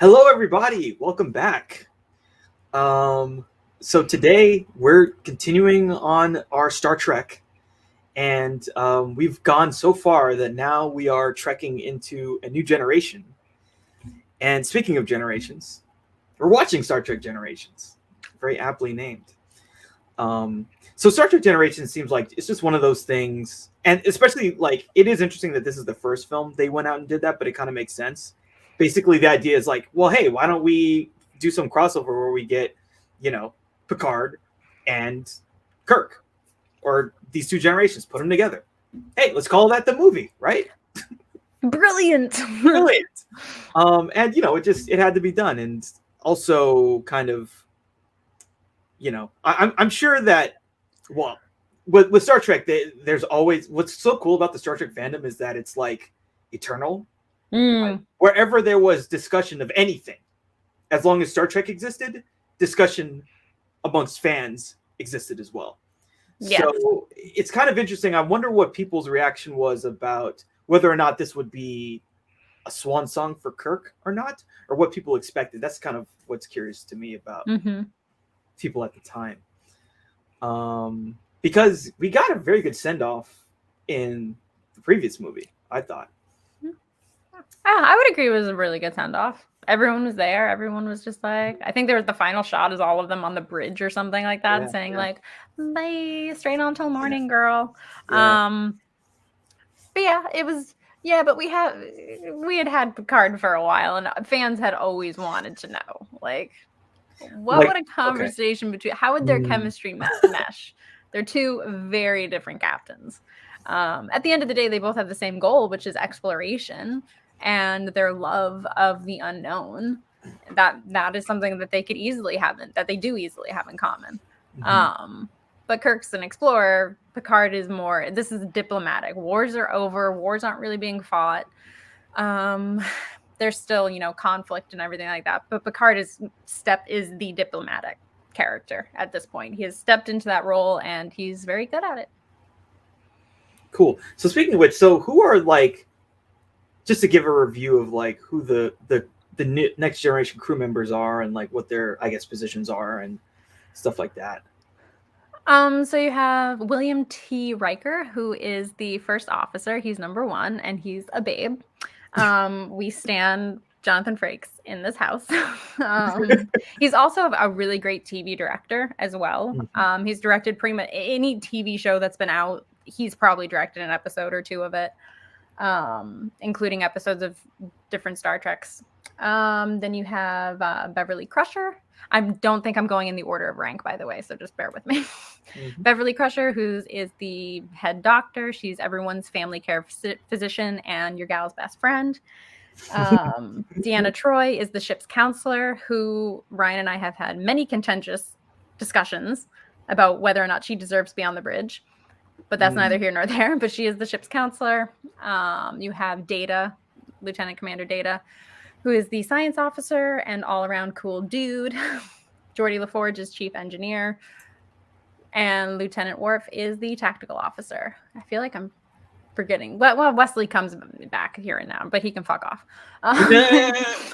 Hello, everybody. Welcome back. So today we're continuing on our Star Trek, and we've gone so far that now we are trekking into a new generation. And speaking of generations, we're watching Star Trek Generations, very aptly named. So Star Trek Generations seems like it's just one of those things, and especially like it is interesting that this is the first film they went out and did that, but it kind of makes sense. Basically, the idea is like, well, hey, why don't we do some crossover where we get, Picard and Kirk, or these two generations, put them together. Hey, let's call that the movie, right? Brilliant. Brilliant. And it had to be done, and also kind of, I'm sure that, well, with Star Trek, there's always, what's so cool about the Star Trek fandom is that it's like eternal. Wherever there was discussion of anything, as long as Star Trek existed, discussion amongst fans existed as well. Yes. So it's kind of interesting. I wonder what people's reaction was about whether or not this would be a swan song for Kirk or not, or what people expected. That's kind of what's curious to me about people at the time. Because we got a very good send-off in the previous movie, I thought. I would agree it was a really good send-off. Everyone was there. Everyone was just like, I think there was the final shot is all of them on the bridge or something like that, saying like, bye, straight on till morning, girl. Yeah. But yeah, it was, but we had Picard for a while, and fans had always wanted to know, like, what would a conversation between, how would their chemistry mesh? They're two very different captains. At the end of the day, they both have the same goal, which is exploration and their love of the unknown. That is something that they could easily have, that they do easily have in common. But Kirk's an explorer. Picard is more, this is diplomatic. Wars are over. Wars aren't really being fought. There's still, conflict and everything like that. But Picard is the diplomatic character at this point. He has stepped into that role, and he's very good at it. Cool. So speaking of which, so who are, like, just to give a review of like who the next generation crew members are and like what their, I guess, positions are and stuff like that. So you have William T. Riker, who is the first officer. He's number 1, and he's a babe. We stand Jonathan Frakes in this house. He's also a really great TV director as well. He's directed pretty much any TV show that's been out. He's probably directed an episode or 2 of it, including episodes of different Star Treks. Then you have Beverly Crusher. I don't think I'm going in the order of rank, by the way, so just bear with me. Beverly Crusher, who is the head doctor. She's everyone's family care physician and your gal's best friend. Deanna Troi is the ship's counselor, who Ryan and I have had many contentious discussions about whether or not she deserves to be on the bridge. But that's neither here nor there. But she is the ship's counselor. You have Data, Lieutenant Commander Data, who is the science officer and all-around cool dude. Geordi LaForge is chief engineer. And Lieutenant Worf is the tactical officer. I feel like I'm forgetting. Well, Wesley comes back here and now, but he can fuck off.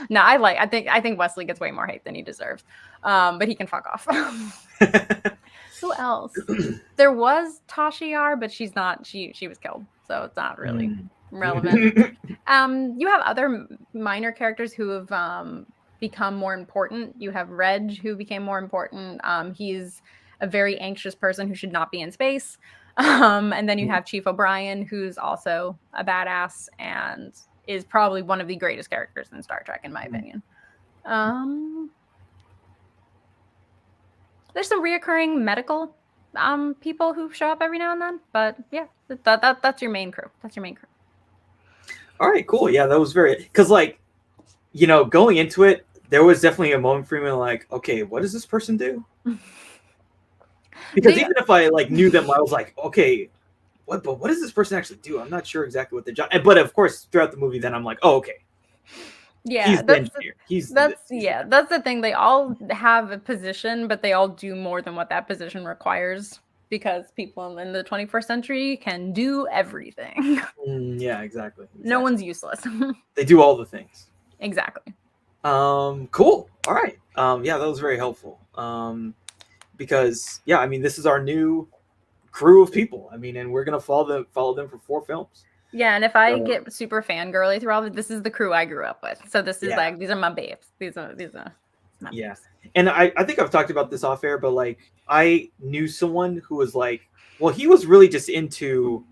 No, I think Wesley gets way more hate than he deserves. But he can fuck off. Who else? There was Tasha Yar, but she's not. She was killed, so it's not really relevant. You have other minor characters who have become more important. You have Reg, who became more important. He's a very anxious person who should not be in space. And then you have Chief O'Brien, who's also a badass and is probably one of the greatest characters in Star Trek, in my opinion. There's some reoccurring medical people who show up every now and then, but yeah, that's your main crew. That's your main crew. All right, cool. Yeah, that was very, because like, going into it, there was definitely a moment for me like, okay, what does this person do? Because even if I like knew them, I was like, okay, what does this person actually do? I'm not sure exactly what their job. But of course, throughout the movie, then I'm like, oh, okay. Yeah, he's the engineer. That's the thing. They all have a position, but they all do more than what that position requires, because people in the 21st century can do everything. Yeah, exactly. No one's useless. They do all the things. Exactly. Cool. All right. Yeah, that was very helpful. Because yeah, I mean, this is our new crew of people. I mean, and we're gonna follow them for 4 films. Yeah, and if I So, get super fangirly through all of it, this is the crew I grew up with. So this is yeah, like these are my babes. These are my yeah. babes. And I think I've talked about this off air, but like I knew someone who was like, well, he was really just into,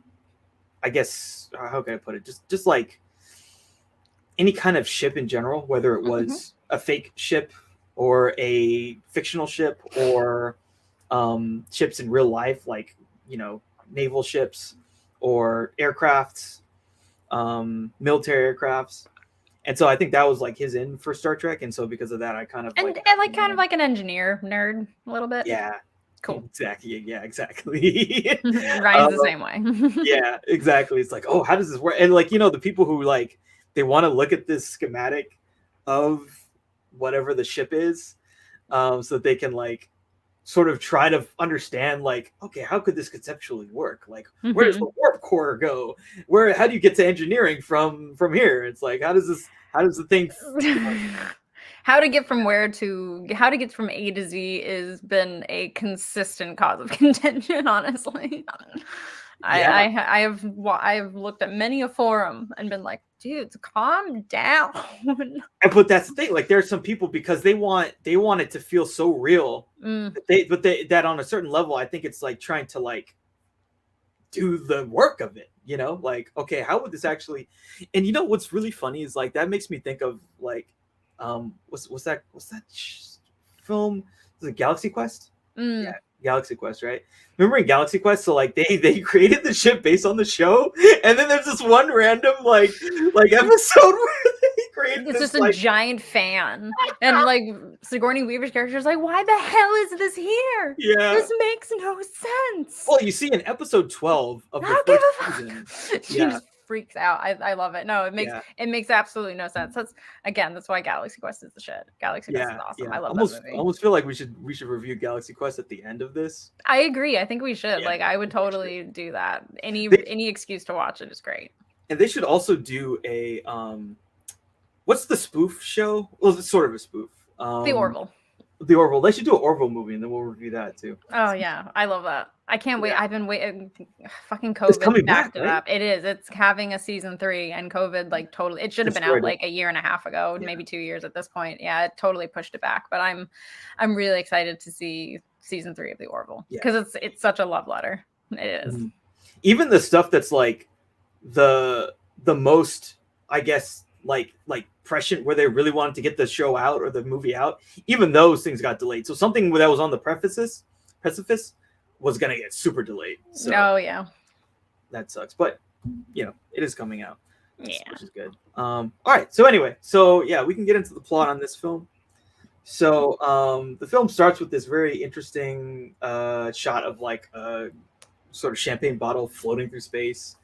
I guess, how can I put it? Just like any kind of ship in general, whether it was a fake ship or a fictional ship or ships in real life, like, naval ships or aircrafts, military aircrafts. And so I think that was like his in for Star Trek. And so because of that, I kind of And like, like kind of like an engineer nerd a little bit. yeah, Cool. exactly. Yeah, exactly. Ryan's the same way. Yeah, exactly. It's like, oh, how does this work? And like, the people who like, they want to look at this schematic of whatever the ship is, so that they can like sort of try to understand like, okay, how could this conceptually work? Like, where does the warp core go? How do you get to engineering from here? It's like, how does the thing how to get from A to Z has been a consistent cause of contention, honestly. Yeah. I have looked at many a forum and been like, dudes, calm down. But that's the thing. Like, there are some people, because they want it to feel so real. That on a certain level, I think it's like trying to like do the work of it. Like, okay, how would this actually? And what's really funny is like that makes me think of like, what's that film? Was it Galaxy Quest? Yeah, Galaxy Quest, right? Remember in Galaxy Quest, so like they created the ship based on the show, and then there's this one random like episode where they created it's this, just a giant fan, and like Sigourney Weaver's character is like, why the hell is this here? Yeah, this makes no sense. Well, you see in episode 12 of the first season, she just freaks out. I love it. No, it makes absolutely no sense. That's why Galaxy Quest is the shit. Galaxy Quest is awesome. I love that movie. I almost feel like we should review Galaxy Quest at the end of this. I agree. I think we should. Like, I would totally do that. Any excuse to watch it is great. And they should also do a what's the spoof show? Well, it's sort of a spoof. The Orville. The Orville. They should do an Orville movie, and then we'll review that too. Oh yeah, I love that. I can't wait. I've been waiting. Fucking COVID backed it up. It is. It's having a season 3, and COVID like totally. It should have been out like a year and a half ago, maybe 2 years at this point. Yeah, it totally pushed it back. But I'm really excited to see season 3 of the Orville because it's such a love letter. It is. Even the stuff that's like the most, I guess, like prescient, where they really wanted to get the show out or the movie out, even those things got delayed. So something that was on the precipice was gonna get super delayed. So oh yeah, that sucks. But it is coming out. Yeah, which is good. All right. So anyway, we can get into the plot on this film. So the film starts with this very interesting shot of like a sort of champagne bottle floating through space.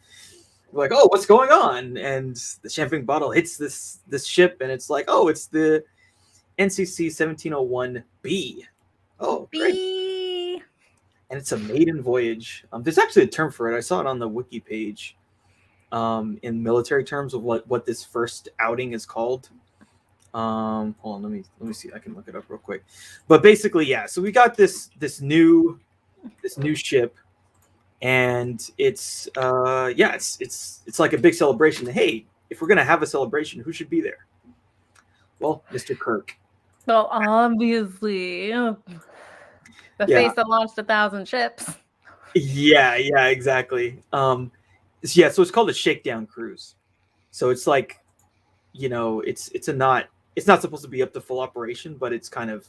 We're like, oh, what's going on? And the champagne bottle hits this ship, and it's like, oh, it's the NCC 1701B. Oh, B. Great. And it's a maiden voyage. There's actually a term for it. I saw it on the wiki page. In military terms of what this first outing is called. Hold on, let me see. I can look it up real quick. But basically, yeah. So we got this new ship. And it's it's like a big celebration. Hey, if we're gonna have a celebration, who should be there? Well, Mr. Kirk. Well, obviously, the face that launched 1,000 ships. Yeah, exactly. So it's called a shakedown cruise. So it's like, it's not supposed to be up to full operation, but it's kind of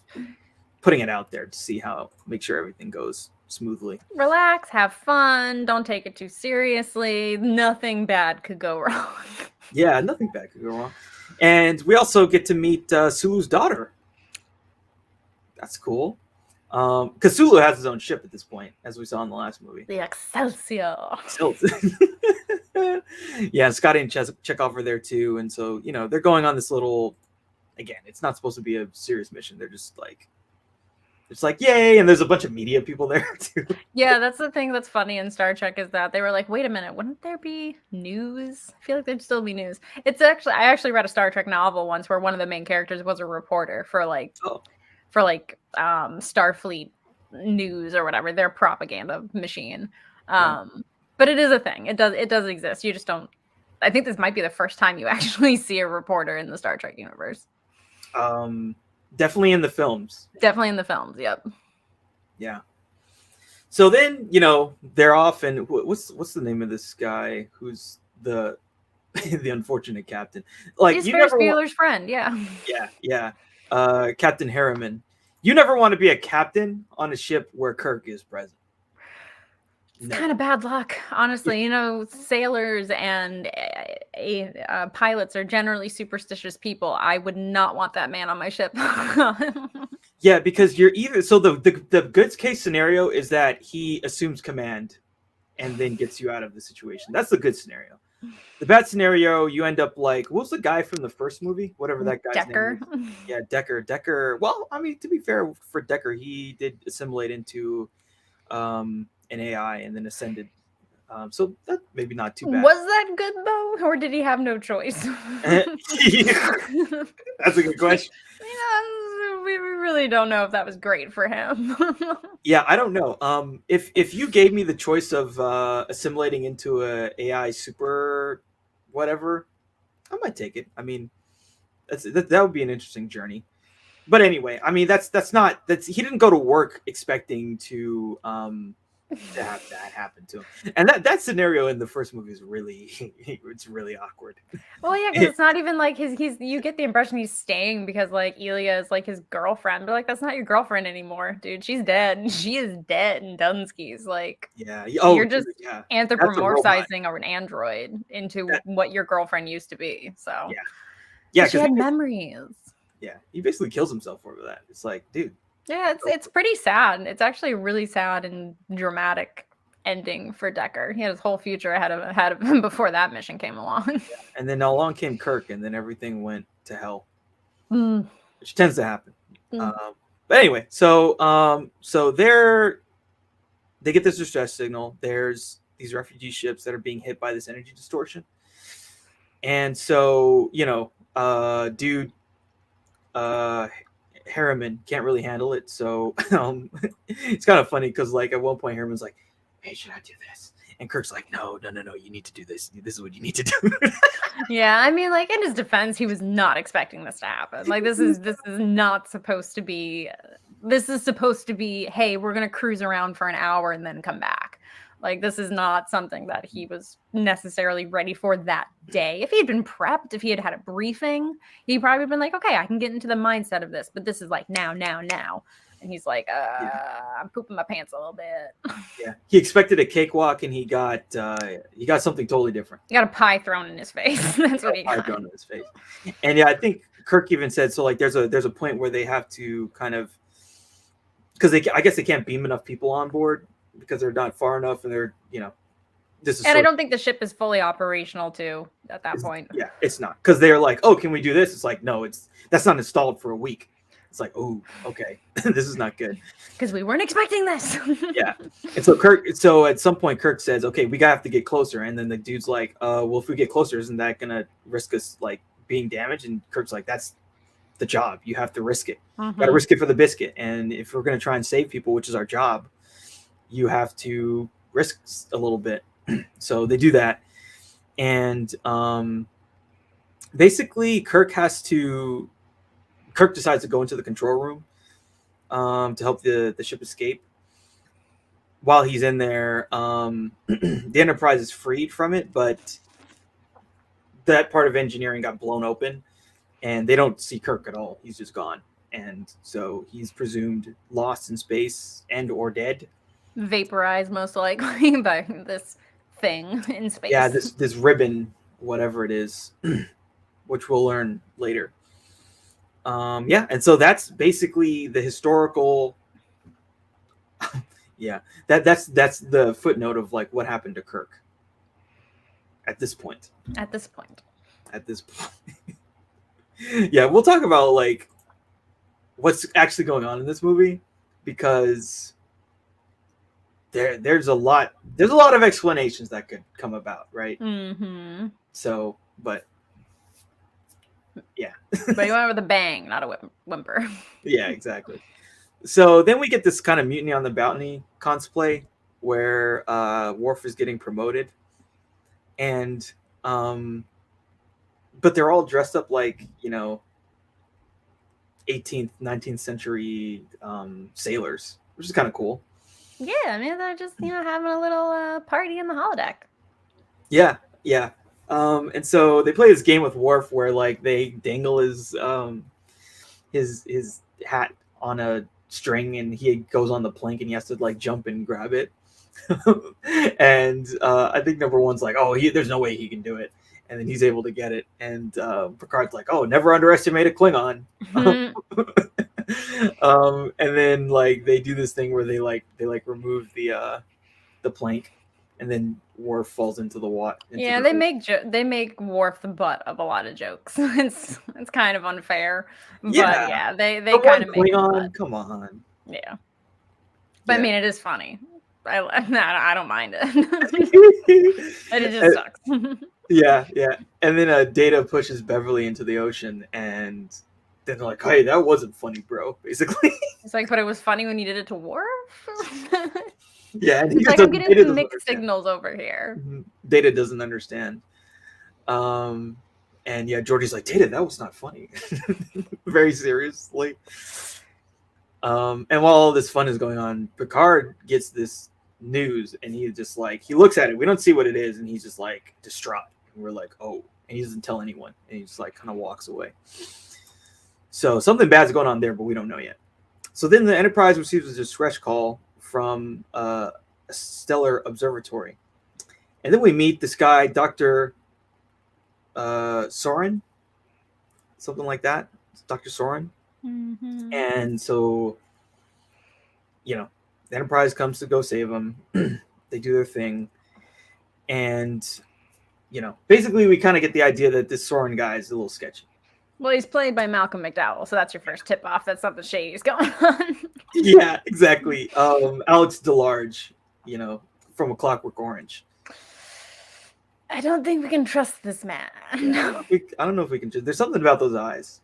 putting it out there to make sure everything goes smoothly. Relax, have fun, don't take it too seriously. Nothing bad could go wrong. Yeah, nothing bad could go wrong. And we also get to meet Sulu's daughter. That's cool. Because Sulu has his own ship at this point, as we saw in the last movie. The Excelsior. Yeah, Scotty and Chekhov are there too. And so, they're going on this little, again, it's not supposed to be a serious mission. They're just like it's like, yay, and there's a bunch of media people there too. Yeah, that's the thing that's funny in Star Trek is that they were like, wait a minute, wouldn't there be news? I feel like there'd still be news. I actually read a Star Trek novel once where one of the main characters was a reporter for Starfleet news or whatever, their propaganda machine. But it is a thing. It does exist. You just don't. I think this might be the first time you actually see a reporter in the Star Trek universe. Definitely in the films. Definitely in the films. Yep. Yeah. So then, you know, they're off, and what's the name of this guy who's the the unfortunate captain? Like, he's Ferris Bueller's friend. Yeah. Yeah. Captain Harriman. You never want to be a captain on a ship where Kirk is present. It's kind of bad luck, honestly. You know, sailors and pilots are generally superstitious people. I would not want that man on my ship. Yeah, because you're either the good case scenario is that he assumes command and then gets you out of the situation. That's the good scenario. The bad scenario, you end up like, what was the guy from the first movie? Whatever that guy's Decker. name is. Yeah, Decker. Well, I mean, to be fair for Decker, he did assimilate into an AI and then ascended. So that maybe not too bad. Was that good though, or did he have no choice? That's a good question. Yeah, we really don't know if that was great for him. Yeah, I don't know. If you gave me the choice of assimilating into a AI super whatever, I might take it. I mean, that would be an interesting journey. But anyway, I mean, that's he didn't go to work expecting to have that happen to him, and that scenario in the first movie is it's really awkward. Well, yeah, because it's not even like you get the impression he's staying because like Elia is like his girlfriend, but like that's not your girlfriend anymore, dude. She's dead. She is dead in Dunskies. Like, yeah, you're just anthropomorphizing an android into what your girlfriend used to be. So yeah, she had memories. Yeah, he basically kills himself over that. It's like, dude. Yeah, it's pretty sad. It's actually a really sad and dramatic ending for Decker. He had his whole future ahead of him before that mission came along. Yeah. And then along came Kirk, and then everything went to hell, which tends to happen. But anyway, so they get this distress signal. There's these refugee ships that are being hit by this energy distortion, and so Harriman can't really handle it, so it's kind of funny because like at one point Harriman's like, hey, should I do this? And Kirk's like, no, you need to do this. This is what you need to do. Yeah, I mean, like in his defense, he was not expecting this to happen. Like this is not supposed to be. This is supposed to be, hey, we're gonna cruise around for an hour and then come back. Like this is not something that he was necessarily ready for that day. If he had been prepped, if he had had a briefing, he'd probably been like, okay, I can get into the mindset of this. But this is like now. And he's like, I'm pooping my pants a little bit. Yeah, he expected a cakewalk, and he got something totally different. He got a pie thrown in his face. That's what he got. Pie thrown in his face. And yeah, I think Kirk even said so. Like, there's a point where they have to kind of, because I guess they can't beam enough people on board because they're not far enough, and they're this is. And I don't think the ship is fully operational too at that point. Yeah, it's not, because they're like, oh, can we do this? It's like, no, that's not installed for a week. It's like, oh, okay, this is not good. Because we weren't expecting this. Yeah. And so at some point, Kirk says, okay, we have to get closer. And then the dude's like, well, if we get closer, isn't that going to risk us like being damaged? And Kirk's like, that's the job. You have to risk it. You got to risk it for the biscuit. And if we're going to try and save people, which is our job, you have to risk a little bit. So they do that. And basically, Kirk decides to go into the control room to help the ship escape. While he's in there, the Enterprise is freed from it, but that part of engineering got blown open, and they don't see Kirk at all. He's just gone. And so he's presumed lost in space and or dead. Vaporized, most likely, by this thing in space. Yeah, this ribbon, whatever it is, which we'll learn later. Yeah, and so that's basically the historical. Yeah, that's the footnote of like what happened to Kirk at this point. Yeah, we'll talk about like what's actually going on in this movie, because there's a lot of explanations that could come about, right? Mm-hmm. So, but yeah. But you went with a bang, not a whimper. Yeah, exactly. So then we get this kind of Mutiny on the Bounty cosplay where Worf is getting promoted, and but they're all dressed up like 18th, 19th century sailors, which is kind of cool. Yeah, I mean, they're just having a little party in the holodeck. Yeah. And so they play this game with Worf where like they dangle his hat on a string and he goes on the plank and he has to like jump and grab it. And I think number one's like, oh, there's no way he can do it, and then he's able to get it. And Picard's like, oh, never underestimate a Klingon. And then like they do this thing where they remove the plank, and then Worf falls into the water. Yeah, they make Worf the butt of a lot of jokes. It's kind of unfair, but yeah, they kind of make Klingon. Come on. Yeah, but I mean, it is funny. I don't mind it. It just sucks. Yeah. And then Data pushes Beverly into the ocean, and then they're like, "Hey, that wasn't funny, bro." Basically, it's like, but it was funny when you did it to Worf. Yeah, and he's like, I'm getting some mixed signals over here. Data doesn't understand. And yeah, Geordi's like, Data, that was not funny. Very seriously. And while all this fun is going on, Picard gets this news, and he just like, he looks at it. We don't see what it is, and he's just like distraught. And we're like, oh, and he doesn't tell anyone, and he just like kind of walks away. So something bad's going on there, but we don't know yet. So then the Enterprise receives a distress call from a stellar observatory, and then we meet this guy, Dr. Soren, something like that. It's Dr. Soren. Mm-hmm. And so, the Enterprise comes to go save him. They do their thing, and basically we kind of get the idea that this Soren guy is a little sketchy. Well, he's played by Malcolm McDowell, so that's your first tip off that something shady is going on. Yeah, exactly. Alex DeLarge, from A Clockwork Orange. I don't think we can trust this man. I don't know if we can. There's something about those eyes.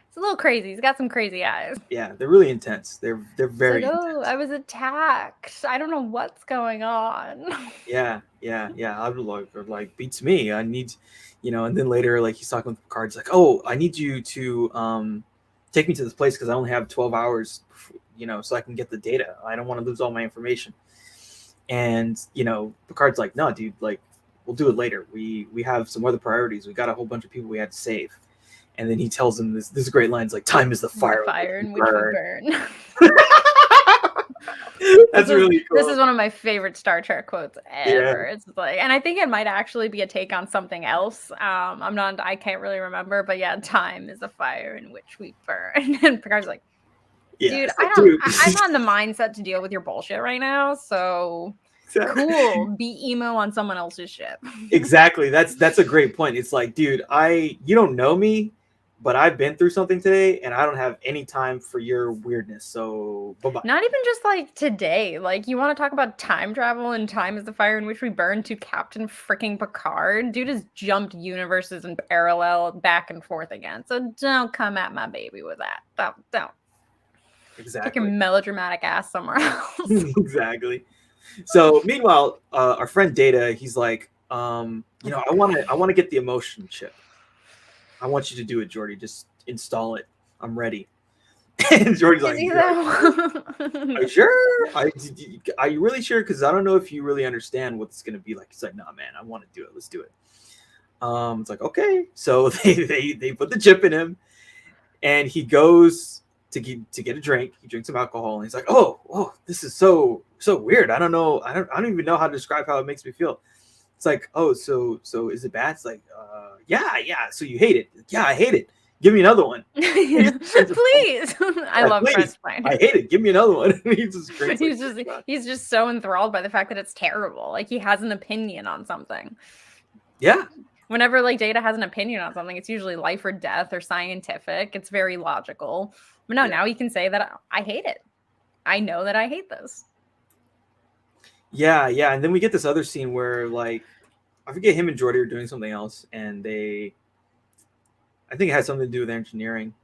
It's a little crazy. He's got some crazy eyes. Yeah, they're really intense. They're very intense. Oh, I was attacked. I don't know what's going on. Yeah. I would like beats me. I need, and then later, like he's talking with Picard. He's like, oh, I need you to take me to this place because I only have 12 hours, so I can get the data. I don't want to lose all my information. And Picard's like, no, dude, like we'll do it later. We have some other priorities. We got a whole bunch of people we had to save. And then he tells him this great line. It's like, time is the fire in which we burn. That's really cool. This is one of my favorite Star Trek quotes ever. Yeah. It's like, and I think it might actually be a take on something else. I can't really remember, but yeah, time is the fire in which we burn. And Picard's like, dude, I'm not in the mindset to deal with your bullshit right now. So cool, be emo on someone else's ship. Exactly. That's a great point. It's like, dude, you don't know me, but I've been through something today, and I don't have any time for your weirdness. So bye-bye. Not even just like today. Like, you want to talk about time travel and time is the fire in which we burn to Captain freaking Picard? Dude has jumped universes and parallel back and forth again. So don't come at my baby with that. Don't. Exactly. Take your melodramatic ass somewhere else. Exactly. So meanwhile, our friend Data, he's like, I want to get the emotion chip. I want you to do it, Geordi. Just install it. I'm ready. And Geordi's like, are you sure? Are you really sure? Because I don't know if you really understand what it's going to be like. He's like, nah, man, I want to do it. Let's do it. It's like, okay. So they put the chip in him, and he goes to get a drink. He drinks some alcohol, and he's like, oh, this is so weird. I don't know. I don't even know how to describe how it makes me feel. It's like, oh, so is it bad? It's like, yeah. So you hate it? Yeah, I hate it. Give me another one. Please. I love press play. I hate it. Give me another one. He's just so enthralled by the fact that it's terrible. Like, he has an opinion on something. Yeah. Whenever like Data has an opinion on something, it's usually life or death or scientific. It's very logical. But no, now he can say that I hate it. I know that I hate this. Yeah, and then we get this other scene where like I forget, him and Jordy are doing something else, and I think it has something to do with engineering,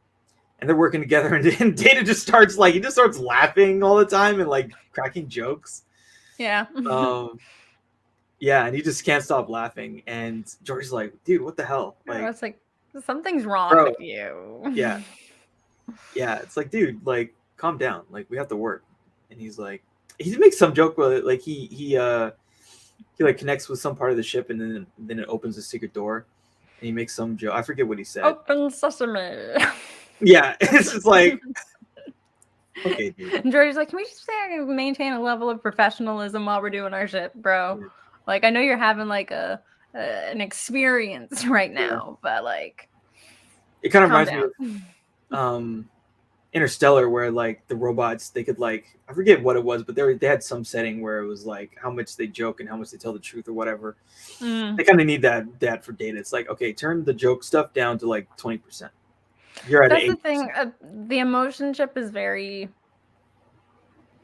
and they're working together, and Data just starts laughing all the time and like cracking jokes. Yeah. Yeah, and he just can't stop laughing, and Jordy's like, "Dude, what the hell?" I Like, was like, something's wrong bro, with you. yeah, it's like, dude, like, calm down. Like, we have to work. And he's like, he makes some joke where like he like connects with some part of the ship, and then it opens a secret door, and he makes some joke. I forget what he said. Open sesame. Yeah, it's just like, okay, dude. And Jordy's like, can we just say I can maintain a level of professionalism while we're doing our shit, bro? Yeah. Like, I know you're having like an experience right now, but like, It kind of calm reminds down. me of Interstellar, where like the robots, they could like, I forget what it was, but they had some setting where it was like how much they joke and how much they tell the truth or whatever. They kind of need that for Data. It's like, okay, turn the joke stuff down to like 20%. You're at 8%. That's the thing. The emotion chip is very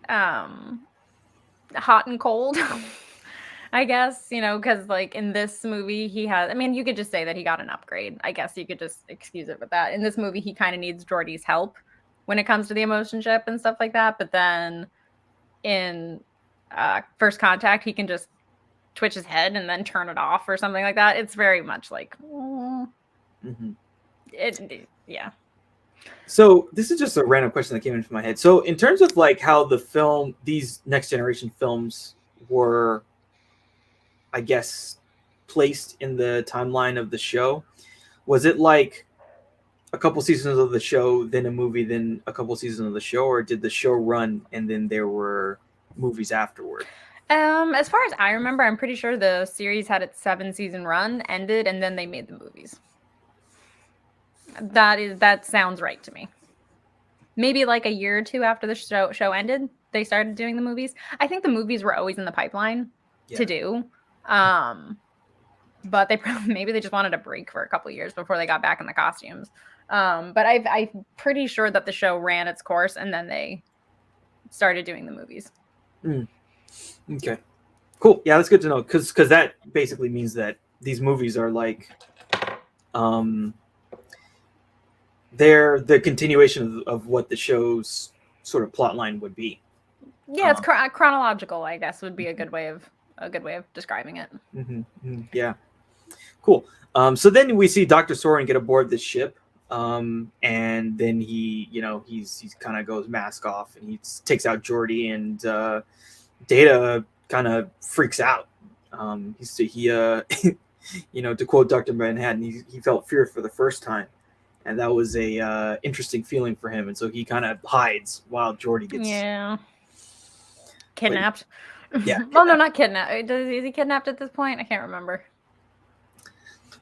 hot and cold. I guess, you know, because like in this movie, he has, I mean, you could just say that he got an upgrade. I guess you could just excuse it with that. In this movie, he kind of needs Jordy's help when it comes to the emotion chip and stuff like that. But then in First Contact, he can just twitch his head and then turn it off or something like that. It's very much like, yeah. So this is just a random question that came into my head. So in terms of like how these Next Generation films were, I guess, placed in the timeline of the show, was it like a couple seasons of the show, then a movie, then a couple seasons of the show, or did the show run and then there were movies afterward? As far as I remember, I'm pretty sure the series had its 7-season run, ended, and then they made the movies. That sounds right to me. Maybe like a year or two after the show ended, they started doing the movies. I think the movies were always in the pipeline to do. But maybe they just wanted a break for a couple of years before they got back in the costumes. But I'm pretty sure that the show ran its course and then they started doing the movies. Okay, cool. Yeah, that's good to know, because that basically means that these movies are like, they're the continuation of what the show's sort of plot line would be. Yeah, it's chronological, I guess, would be a good way of describing it. Yeah, cool. So then we see Dr. Soren get aboard this ship, and then he's kind of goes mask off, and he takes out Geordi, and Data kind of freaks out. He to quote Dr. Manhattan, he felt fear for the first time, and that was a interesting feeling for him, and so he kind of hides while Geordi gets kidnapped. Yeah. Well, no, not kidnapped. Is he kidnapped at this point? I can't remember.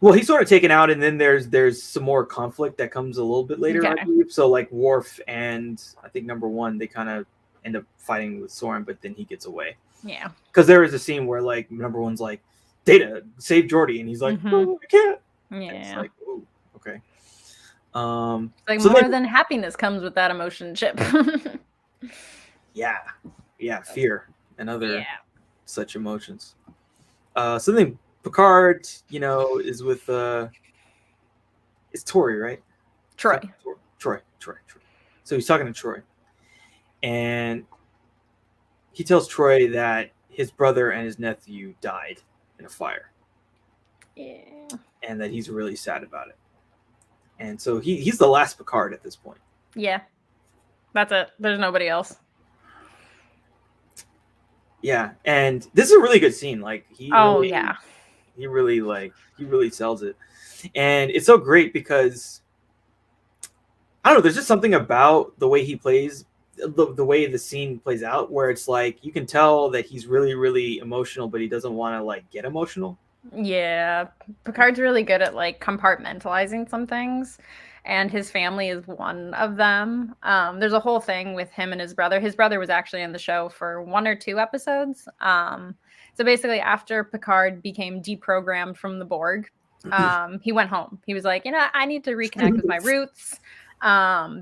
Well, he's sort of taken out, and then there's some more conflict that comes a little bit later, I believe. So like Worf and I think number 1, they kind of end up fighting with Soren, but then he gets away. Yeah. Because there is a scene where like number 1's like, Data, save Geordi, and he's like, no, I can't. Yeah. And it's like, oh, okay. Like so more than happiness comes with that emotion chip. Yeah, fear and other such emotions. So then Picard, is with it's Troy, right? Troy. So he's talking to Troy, and he tells Troy that his brother and his nephew died in a fire. Yeah. And that he's really sad about it. And so he's the last Picard at this point. Yeah. That's it. There's nobody else. Yeah, and this is a really good scene. Like he really sells it, and it's so great because I don't know. There's just something about the way he plays, the way the scene plays out, where it's like you can tell that he's really, really emotional, but he doesn't want to like get emotional. Yeah, Picard's really good at like compartmentalizing some things, and his family is one of them. There's a whole thing with him and his brother. His brother was actually in the show for 1 or 2 episodes. So basically, after Picard became deprogrammed from the Borg, he went home. He was like, I need to reconnect with my roots.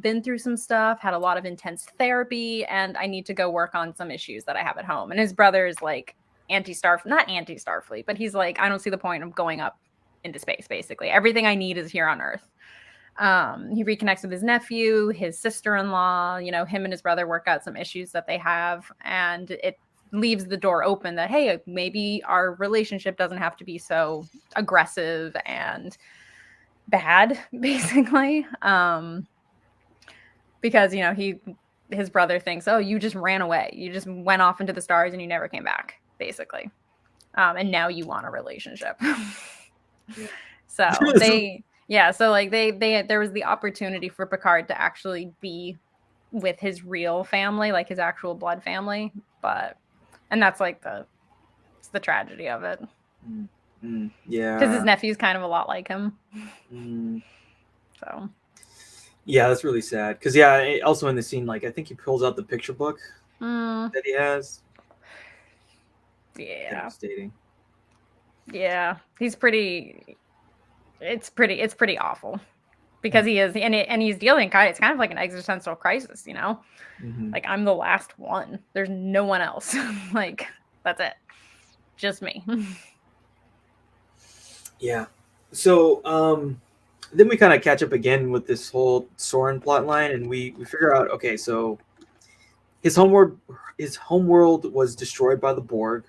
been through some stuff, had a lot of intense therapy, and I need to go work on some issues that I have at home. And his brother is like not anti-Starfleet, but he's like, I don't see the point of going up into space, basically. Everything I need is here on Earth. He reconnects with his nephew, his sister-in-law, him and his brother work out some issues that they have, and it leaves the door open that, hey, maybe our relationship doesn't have to be so aggressive and bad, basically. Because, his brother thinks, oh, you just ran away. You just went off into the stars and you never came back, basically. And now you want a relationship. Yeah. So there was the opportunity for Picard to actually be with his real family, like his actual blood family, and that's like the tragedy of it. Yeah, because his nephew's kind of a lot like him. So yeah, that's really sad. Because also in the scene, like I think he pulls out the picture book that he has. Yeah, devastating. Yeah, he's pretty. It's pretty awful because he is, and he's dealing it's kind of like an existential crisis, Like, I'm the last one. There's no one else. Like, that's it. Just me. Yeah. So then we kind of catch up again with this whole Soren plot line, and we figure out, okay, so his homeworld was destroyed by the Borg.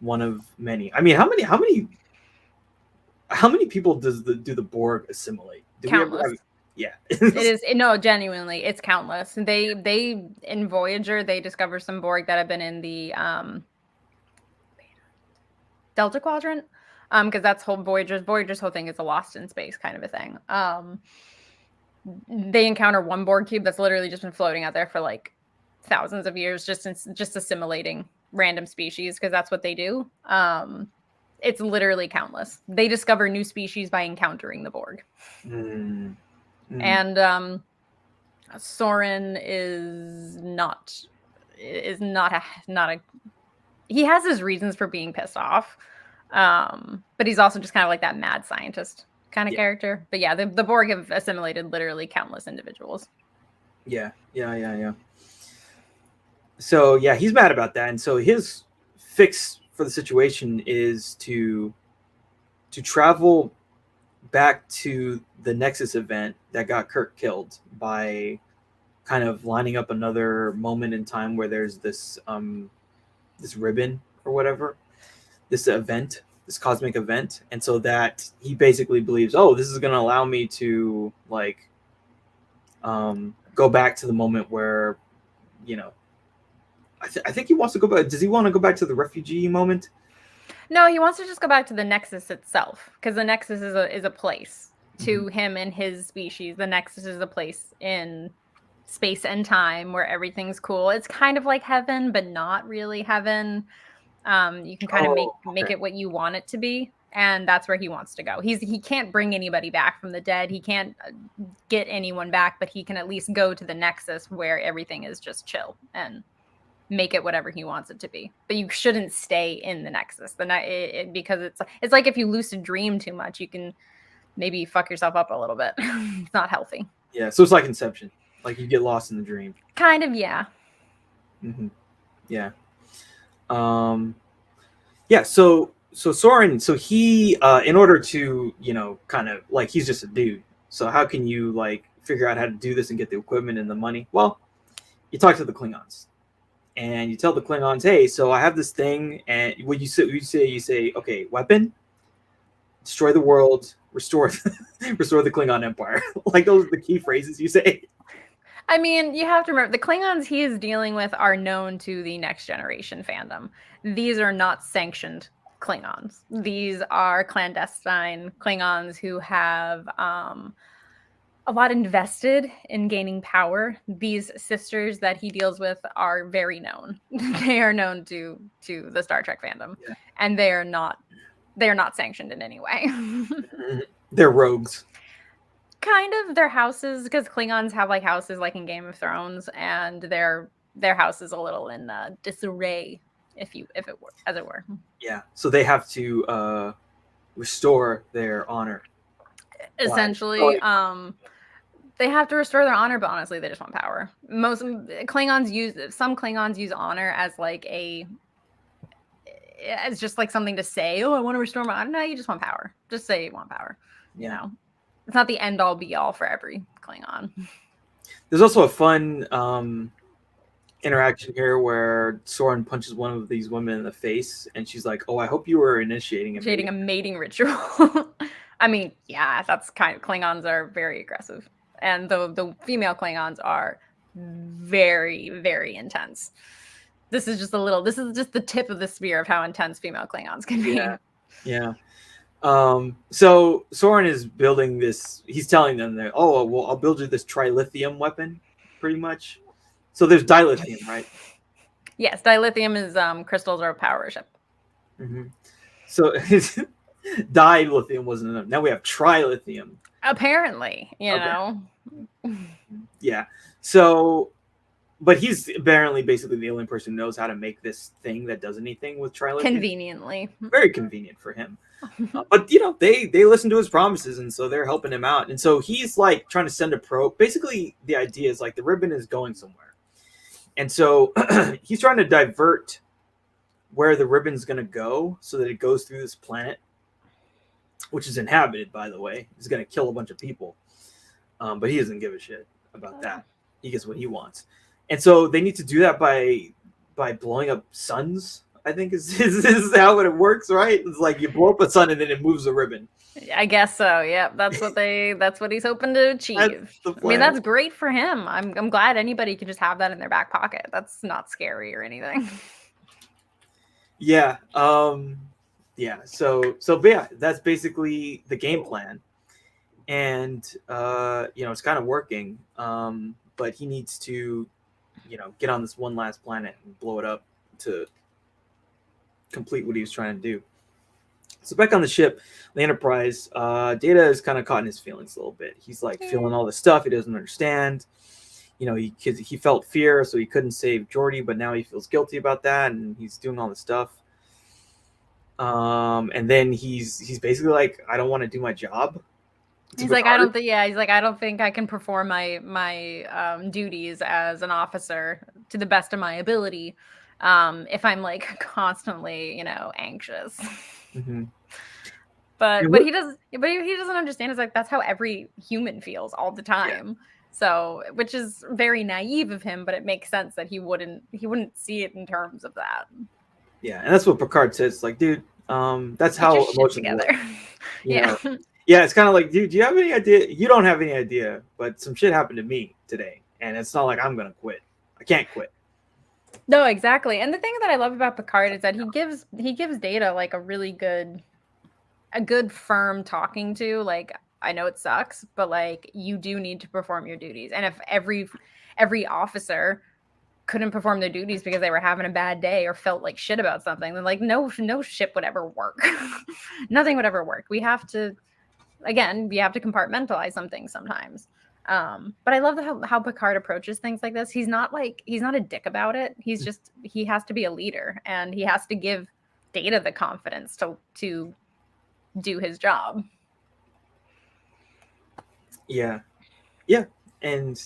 One of many. I mean, how many people do the Borg assimilate? Countless. Yeah. It is. No, genuinely, it's countless. They in Voyager, they discover some Borg that have been in the Delta Quadrant, because that's Voyager's whole thing is a lost in space kind of a thing. They encounter one Borg cube that's literally just been floating out there for like thousands of years, just assimilating random species, because that's what they do. It's literally countless. They discover new species by encountering the Borg. And Soren is not a he has his reasons for being pissed off, but he's also just kind of like that mad scientist kind of character. But yeah, the Borg have assimilated literally countless individuals. Yeah. So yeah, he's mad about that, and so his fix for the situation is to travel back to the Nexus event that got Kirk killed by kind of lining up another moment in time where there's this this ribbon or whatever, this cosmic event, and so that he basically believes, oh, this is going to allow me to like go back to the moment where I think he wants to go back. Does he want to go back to the refugee moment? No, he wants to just go back to the Nexus itself, because the Nexus is a place to him and his species. The Nexus is a place in space and time where everything's cool. It's kind of like heaven, but not really heaven. You can kind of make it what you want it to be, and that's where he wants to go. He can't bring anybody back from the dead. He can't get anyone back, but he can at least go to the Nexus where everything is just chill and make it whatever he wants it to be. But you shouldn't stay in the Nexus because it's like if you lucid dream too much, you can maybe fuck yourself up a little bit. It's not healthy. Yeah, so it's like Inception, like you get lost in the dream. Kind of, yeah. Yeah. Yeah. So Soren, so he, in order to, kind of like, he's just a dude. So how can you like figure out how to do this and get the equipment and the money? Well, you talk to the Klingons. And you tell the Klingons, hey, so I have this thing, and what you say, okay, weapon, destroy the world, restore the Klingon Empire. Like, those are the key phrases you say. I mean, you have to remember, the Klingons he is dealing with are known to the Next Generation fandom. These are not sanctioned Klingons. These are clandestine Klingons who have a lot invested in gaining power. These sisters that he deals with are very known. They are known to the Star Trek fandom, and they are not sanctioned in any way. They're rogues. Kind of. Their houses, because Klingons have like houses like in Game of Thrones, and their house is a little in disarray, if it were, as it were. Yeah. So they have to restore their honor. Essentially, They have to restore their honor, but honestly, they just want power. Some Klingons use honor as like it's just like something to say. Oh, I want to restore my honor. No, you just want power. Just say you want power. You know, it's not the end all be all for every Klingon. There's also a fun interaction here where Soren punches one of these women in the face, and she's like, "Oh, I hope you were initiating a mating ritual." I mean, yeah, that's kind of Klingons are very aggressive, and the female Klingons are very, very intense. This is just the tip of the spear of how intense female Klingons can be. Yeah. So Soren is building this. He's telling them that, oh, well, I'll build you this trilithium weapon, pretty much. So there's dilithium, right? Yes, dilithium is crystals are a power ship. Mm-hmm. So dilithium wasn't enough. Now we have trilithium. Apparently, you know. Yeah. So, but he's apparently basically the only person who knows how to make this thing that does anything with trilithium. Conveniently. Very convenient for him. But you know, they listen to his promises, and so they're helping him out. And so he's like trying to send a probe. Basically, the idea is like the ribbon is going somewhere, and so he's trying to divert where the ribbon's going to go so that it goes through this planet, which is inhabited, by the way. It's going to kill a bunch of people, but he doesn't give a shit about that. He gets what he wants, and so they need to do that by blowing up suns. I think is how it works, right? It's like you blow up a sun and then it moves the ribbon. I guess so. Yeah, that's what he's hoping to achieve. I mean, that's great for him. I'm glad anybody can just have that in their back pocket. That's not scary or anything. Yeah. Yeah. So but yeah, that's basically the game plan, and you know, it's kind of working. But he needs to, you know, get on this one last planet and blow it up to complete what he was trying to do. So back on the ship, the Enterprise, Data is kind of caught in his feelings a little bit. He's like feeling all this stuff he doesn't understand. You know, he felt fear, so he couldn't save Geordi, but now he feels guilty about that, and he's doing all this stuff. And then he's basically like, I don't want to do my job. He's like, I don't think I can perform my duties as an officer to the best of my ability. If I'm like constantly, you know, anxious. Mm-hmm. But he doesn't understand. It's like that's how every human feels all the time. Yeah. So, which is very naive of him, but it makes sense that he wouldn't see it in terms of that. Yeah, and that's what Picard says. Like, dude, that's how emotions together. Yeah. Yeah, it's kind of like, dude, do you have any idea? You don't have any idea, but some shit happened to me today, and it's not like I'm gonna quit. I can't quit. No, exactly. And the thing that I love about Picard is that he gives Data like a really good, firm talking to. Like, I know it sucks, but like you do need to perform your duties. And if every officer couldn't perform their duties because they were having a bad day or felt like shit about something, then like no ship would ever work. Nothing would ever work. We have to compartmentalize some things sometimes. But I love how Picard approaches things like this. He's not a dick about it. He has to be a leader, and he has to give Data the confidence to do his job. Yeah. And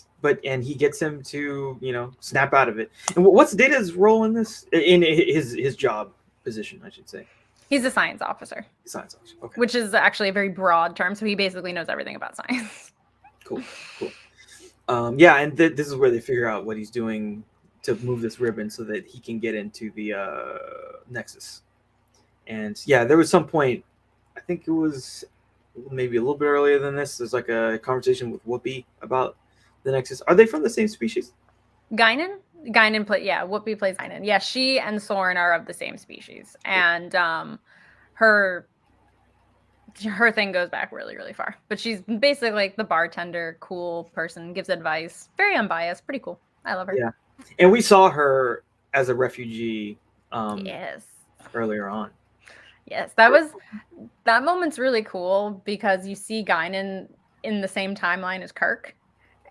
he gets him to, you know, snap out of it. And what's Data's role in this? In his job position, I should say. He's a science officer. Okay. Which is actually a very broad term, so he basically knows everything about science. Cool. Yeah, and this is where they figure out what he's doing to move this ribbon so that he can get into the Nexus. And yeah, there was some point, I think it was maybe a little bit earlier than this, there's like a conversation with Whoopi about the Nexus. Are they from the same species? Whoopi plays Guinan. Yeah, she and Soren are of the same species. And her thing goes back really, really far. But she's basically like the bartender, cool person, gives advice, very unbiased, pretty cool. I love her. Yeah. And we saw her as a refugee earlier on. Yes, that moment's really cool because you see Guinan in the same timeline as Kirk.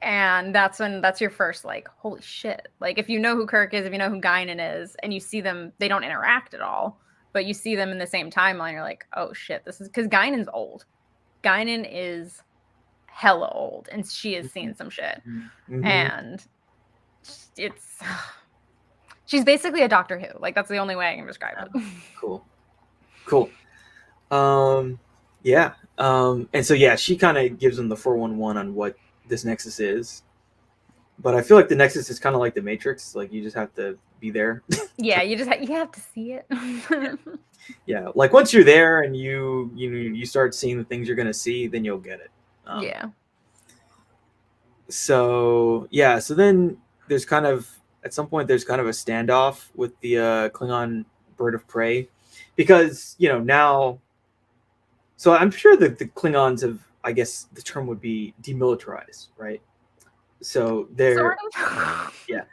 And that's your first like, holy shit. Like if you know who Kirk is, if you know who Guinan is, and you see them, they don't interact at all. But you see them in the same timeline, you're like, oh shit, this is because Guinan's old. Guinan is hella old, and she has seen some shit. Mm-hmm. And it's she's basically a Doctor Who. Like, that's the only way I can describe it. Cool. Yeah. And so yeah, she kind of gives them the 411 on what this Nexus is. But I feel like the Nexus is kind of like the Matrix. Like, you just have to be there. Yeah, you have to see it. Yeah, like once you're there and you start seeing the things you're gonna see, then you'll get it. Yeah. So yeah, so then there's kind of at some point there's kind of a standoff with the Klingon bird of prey, because now. So I'm sure that the Klingons have, I guess the term would be demilitarized, right? So they're Sort of. yeah,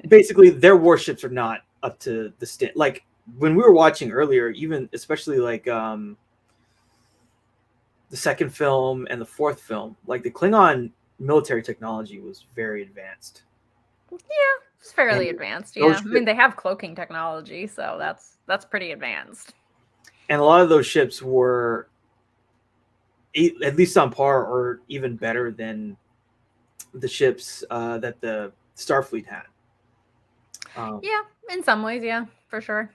basically their warships are not up to the standard. Like when we were watching earlier, even especially like the second film and the fourth film, like the Klingon military technology was very advanced. Yeah, it's fairly advanced. Yeah, I mean they have cloaking technology, so that's pretty advanced. And a lot of those ships were at least on par or even better than the ships that the Starfleet had. Yeah, in some ways, yeah, for sure.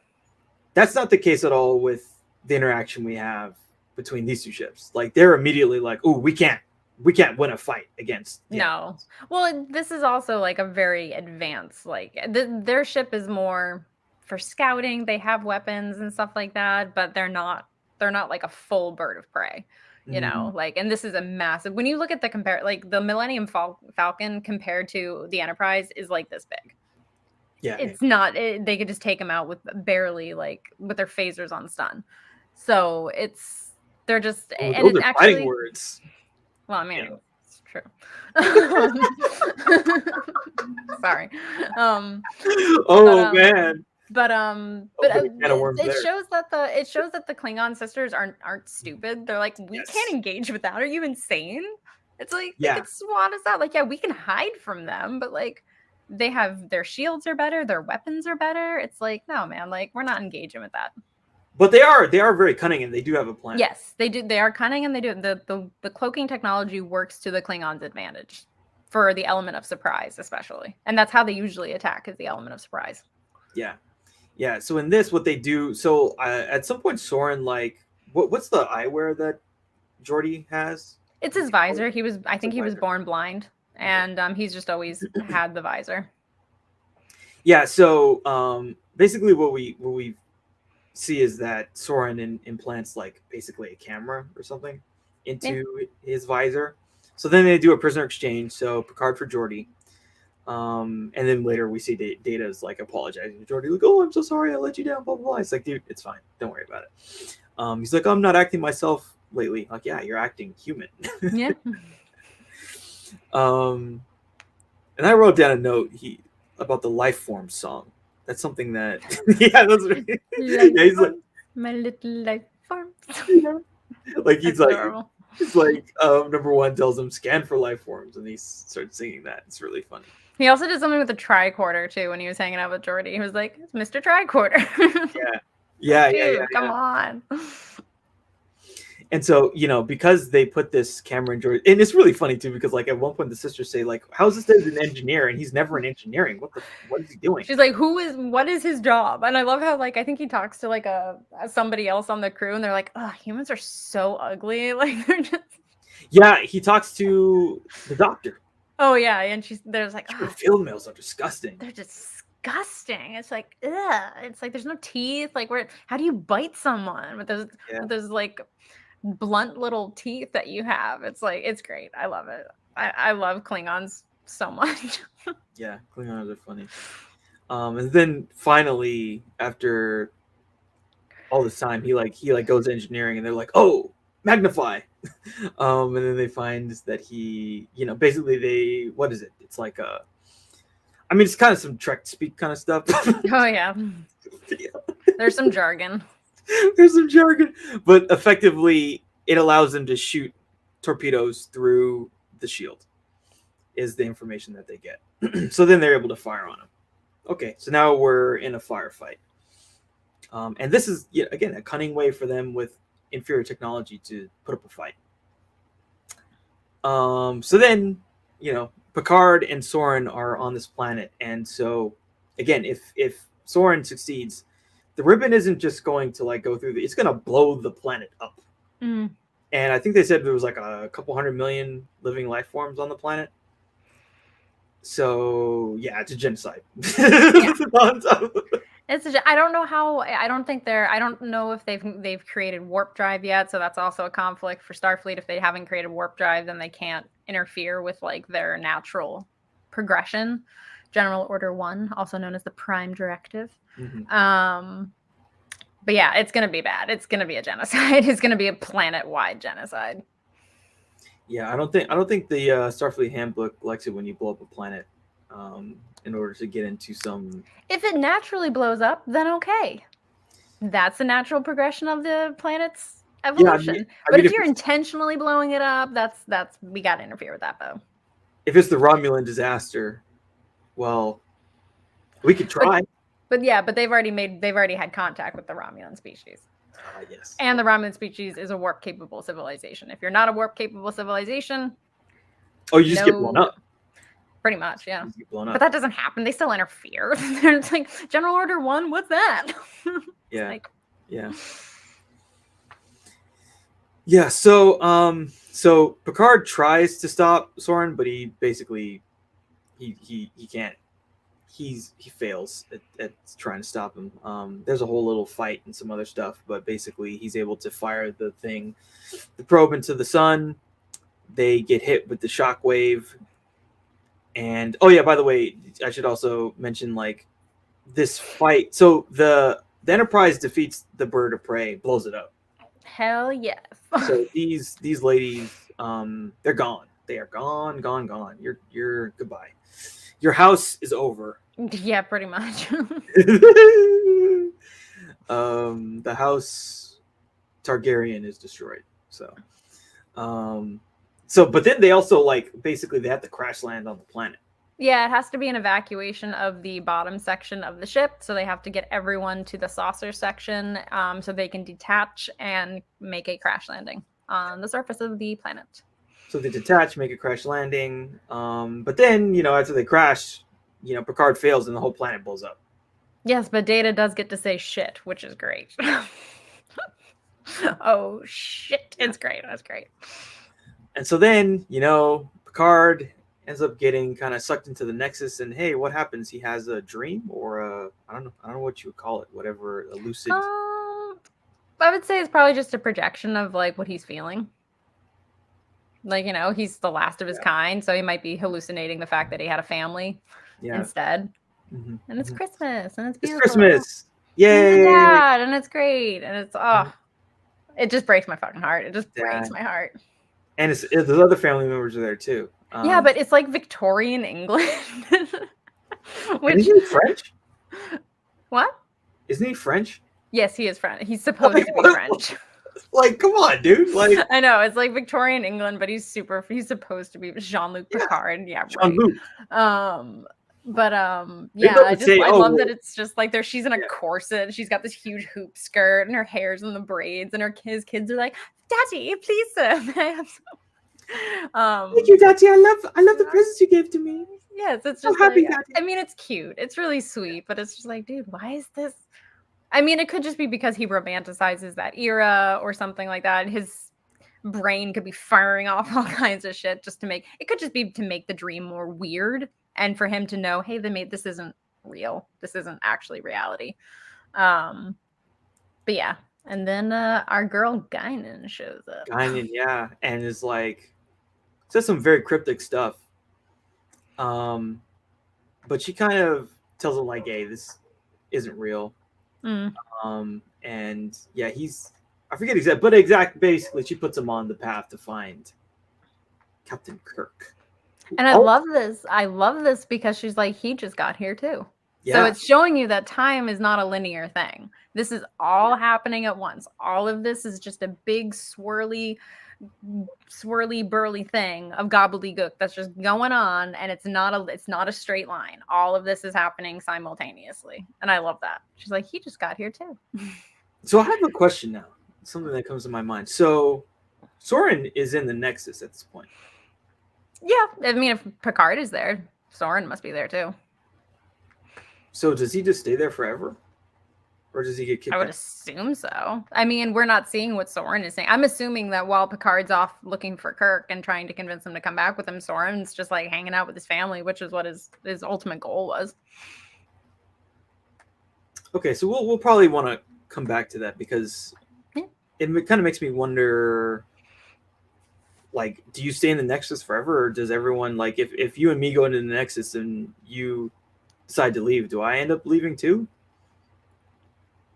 That's not the case at all with the interaction we have between these two ships. Like, they're immediately like, "Oh, we can't win a fight against." No. Well, this is also like a very advanced, like their ship is more for scouting. They have weapons and stuff like that, but they're not like a full bird of prey. Like, and this is a massive, when you look at like the Millennium Falcon compared to the Enterprise is like this big. Yeah, it's not, they could just take them out with barely, like, with their phasers on stun. So they're just, and those are actually fighting words. Well, I mean, it's true. Sorry. Man. But it shows that the Klingon sisters aren't stupid. They're like, we can't engage with that. Are you insane? It's like, they could swat us out. Like, yeah, we can hide from them, but like, they have, their shields are better, their weapons are better. It's like, no, man, like, we're not engaging with that. But they are very cunning, and they do have a plan. Yes, they do. They are cunning, and they do. The cloaking technology works to the Klingons' advantage for the element of surprise, especially, and that's how they usually attack, is the element of surprise. Yeah. So in this, what they do, so at some point, Soren, like, what's the eyewear that Geordi has? It's his visor. I think he was born blind, and he's just always had the visor. Yeah. So basically, what we see is that Soren implants, like, basically a camera or something into his visor. So then they do a prisoner exchange. So Picard for Geordi. And then later we see Data's like apologizing to Geordi, like, "Oh, I'm so sorry, I let you down, blah blah blah." It's like, dude, it's fine, don't worry about it. He's like, "I'm not acting myself lately." Like, yeah, you're acting human. Yeah. And I wrote down a note about the Life Form song. That's something that that's right. Yeah, he's like, my little life forms. Like, he's like, adorable. It's like number one tells him scan for life forms, and he starts singing that. It's really funny. He also did something with the tricorder too when he was hanging out with Geordi. He was like, "It's Mr. Tricorder." Yeah. Come on. And so, because they put this camera in Geordi, and it's really funny too, because like at one point the sisters say, like, "How's this dude an engineer?" And he's never in engineering. What is he doing? She's like, what is his job? And I love how, like, I think he talks to like somebody else on the crew, and they're like, "Oh, humans are so ugly." Like, they're just. Yeah, he talks to the doctor. Oh yeah, and there's like, field mills are disgusting. They're disgusting. It's like, ugh. It's like there's no teeth. Like, how do you bite someone with those like blunt little teeth that you have? It's like, it's great. I love it. I love Klingons so much. Yeah, Klingons are funny. And then finally, after all this time, he goes to engineering, and they're like, "Oh, magnify." And then they find that he, basically what is it? It's like it's kind of some Trek speak kind of stuff. Oh yeah. There's some jargon. But effectively it allows them to shoot torpedoes through the shield, is the information that they get. So then they're able to fire on them. Okay, so now we're in a firefight. And this is, again, a cunning way for them with inferior technology to put up a fight. So then, Picard and Soren are on this planet, and so again, if Soren succeeds, the ribbon isn't just going to like go through it's going to blow the planet up. Mm. And I think they said there was like a couple 100 million living life forms on the planet. So yeah, it's a genocide. Yeah. I don't know how. I don't know if they've created warp drive yet. So that's also a conflict for Starfleet. If they haven't created warp drive, then they can't interfere with like their natural progression. General Order 1, also known as the Prime Directive. Mm-hmm. But yeah, it's gonna be bad. It's gonna be a genocide. It's gonna be a planet-wide genocide. Yeah, I don't think the Starfleet handbook likes it when you blow up a planet in order to get into some. If it naturally blows up, then okay. That's the natural progression of the planet's evolution. Yeah, but if you're intentionally blowing it up, that's we got to interfere with that, though. If it's the Romulan disaster, well, we could try. But they've already had contact with the Romulan species. Yes. And the Romulan species is a warp-capable civilization. If you're not a warp-capable civilization, you just get blown up. Pretty much, yeah. But that doesn't happen. They still interfere. It's like General Order 1. What's that? Yeah. Yeah. So Picard tries to stop Soren, but he basically he can't. He fails at trying to stop him. There's a whole little fight and some other stuff, but basically he's able to fire the probe into the sun. They get hit with the shockwave. And by the way, I should also mention like this fight. So the Enterprise defeats the bird of prey, blows it up. Hell yes. So these ladies, they're gone. They are gone. You're goodbye. Your house is over. Yeah, pretty much. The house Targaryen is destroyed. So, but then they also basically they have to crash land on the planet. Yeah, it has to be an evacuation of the bottom section of the ship. So they have to get everyone to the saucer section so they can detach and make a crash landing on the surface of the planet. So they detach, make a crash landing. But then, after they crash, Picard fails and the whole planet blows up. Yes, but Data does get to say shit, which is great. Oh, shit. It's great. That's great. And so then, Picard ends up getting kind of sucked into the Nexus, and hey, what happens? He has a dream or I don't know what you would call it, whatever, a lucid. I would say it's probably just a projection of what he's feeling. He's the last of his kind, so he might be hallucinating the fact that he had a family instead. Mm-hmm. And it's Christmas, and it's beautiful. It's Christmas. Yay! Dad, and it's great, and it's it just breaks my fucking heart. It just breaks my heart. And there's other family members are there too. Yeah, but it's like Victorian England. Isn't he French? What? Isn't he French? Yes, he is French. He's supposed to be French. Come on, dude. I know it's like Victorian England, but he's supposed to be Jean-Luc Picard. Yeah, right. Jean-Luc. I love that it's just she's in a corset. She's got this huge hoop skirt, and her hair's in the braids, and his kids are like, "Daddy, please, sir, may I have some?" Thank you, Daddy. I love the presents you gave to me. Yes, it's just happy, Daddy. I mean, it's cute. It's really sweet, but it's just dude, why is this? I mean, it could just be because he romanticizes that era or something like that. His brain could be firing off all kinds of shit just to make the dream more weird and for him to know, hey, this isn't real. This isn't actually reality. But yeah. And then our girl Guinan shows up. Guinan, yeah. And is says some very cryptic stuff. But she kind of tells him hey, this isn't real. Mm. And yeah, I forget basically she puts him on the path to find Captain Kirk. And I love this because she's he just got here too. Yeah. So it's showing you that time is not a linear thing. This is all happening at once. All of this is just a big swirly burly thing of gobbledygook that's just going on, and it's not a straight line. All of this is happening simultaneously, and I love that. She's he just got here too. So I have a question now, something that comes to my mind. So Soren is in the Nexus at this point. Yeah, I mean, if Picard is there, Soren must be there too. So does he just stay there forever? Or does he get kicked I would out? assume so. I mean, we're not seeing what Soren is saying. I'm assuming that while Picard's off looking for Kirk and trying to convince him to come back with him, Soren's just like hanging out with his family, which is what his ultimate goal was. Okay, so we'll probably want to come back to that because it kind of makes me wonder, like, do you stay in the Nexus forever, or does everyone, like, if you and me go into the Nexus and you decide to leave, do I end up leaving too?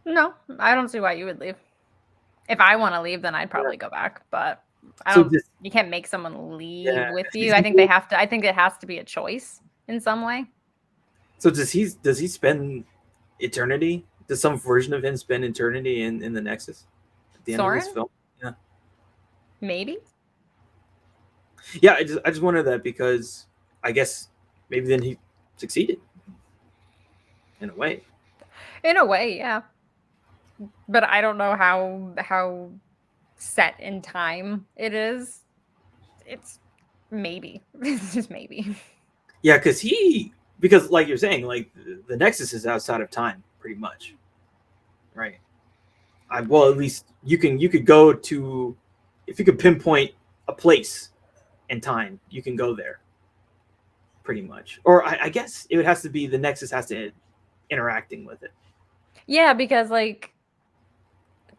No, I don't see why you would leave. If I want to leave, then I'd probably go back, but you can't make someone leave with you. I think they have to. I think it has to be a choice in some way. So does he spend eternity? Does some version of him spend eternity in the Nexus at the end of this film? Yeah, maybe. Yeah, I just wonder that because I guess maybe then he succeeded in a way. In a way, yeah. But I don't know how set in time it is. It's maybe. It's just maybe. Yeah, because like you're saying, like the Nexus is outside of time, pretty much, right? Well, at least you could go to, if you could pinpoint a place and time, you can go there, pretty much. Or I guess it has to be the Nexus has to interacting with it. Yeah, because like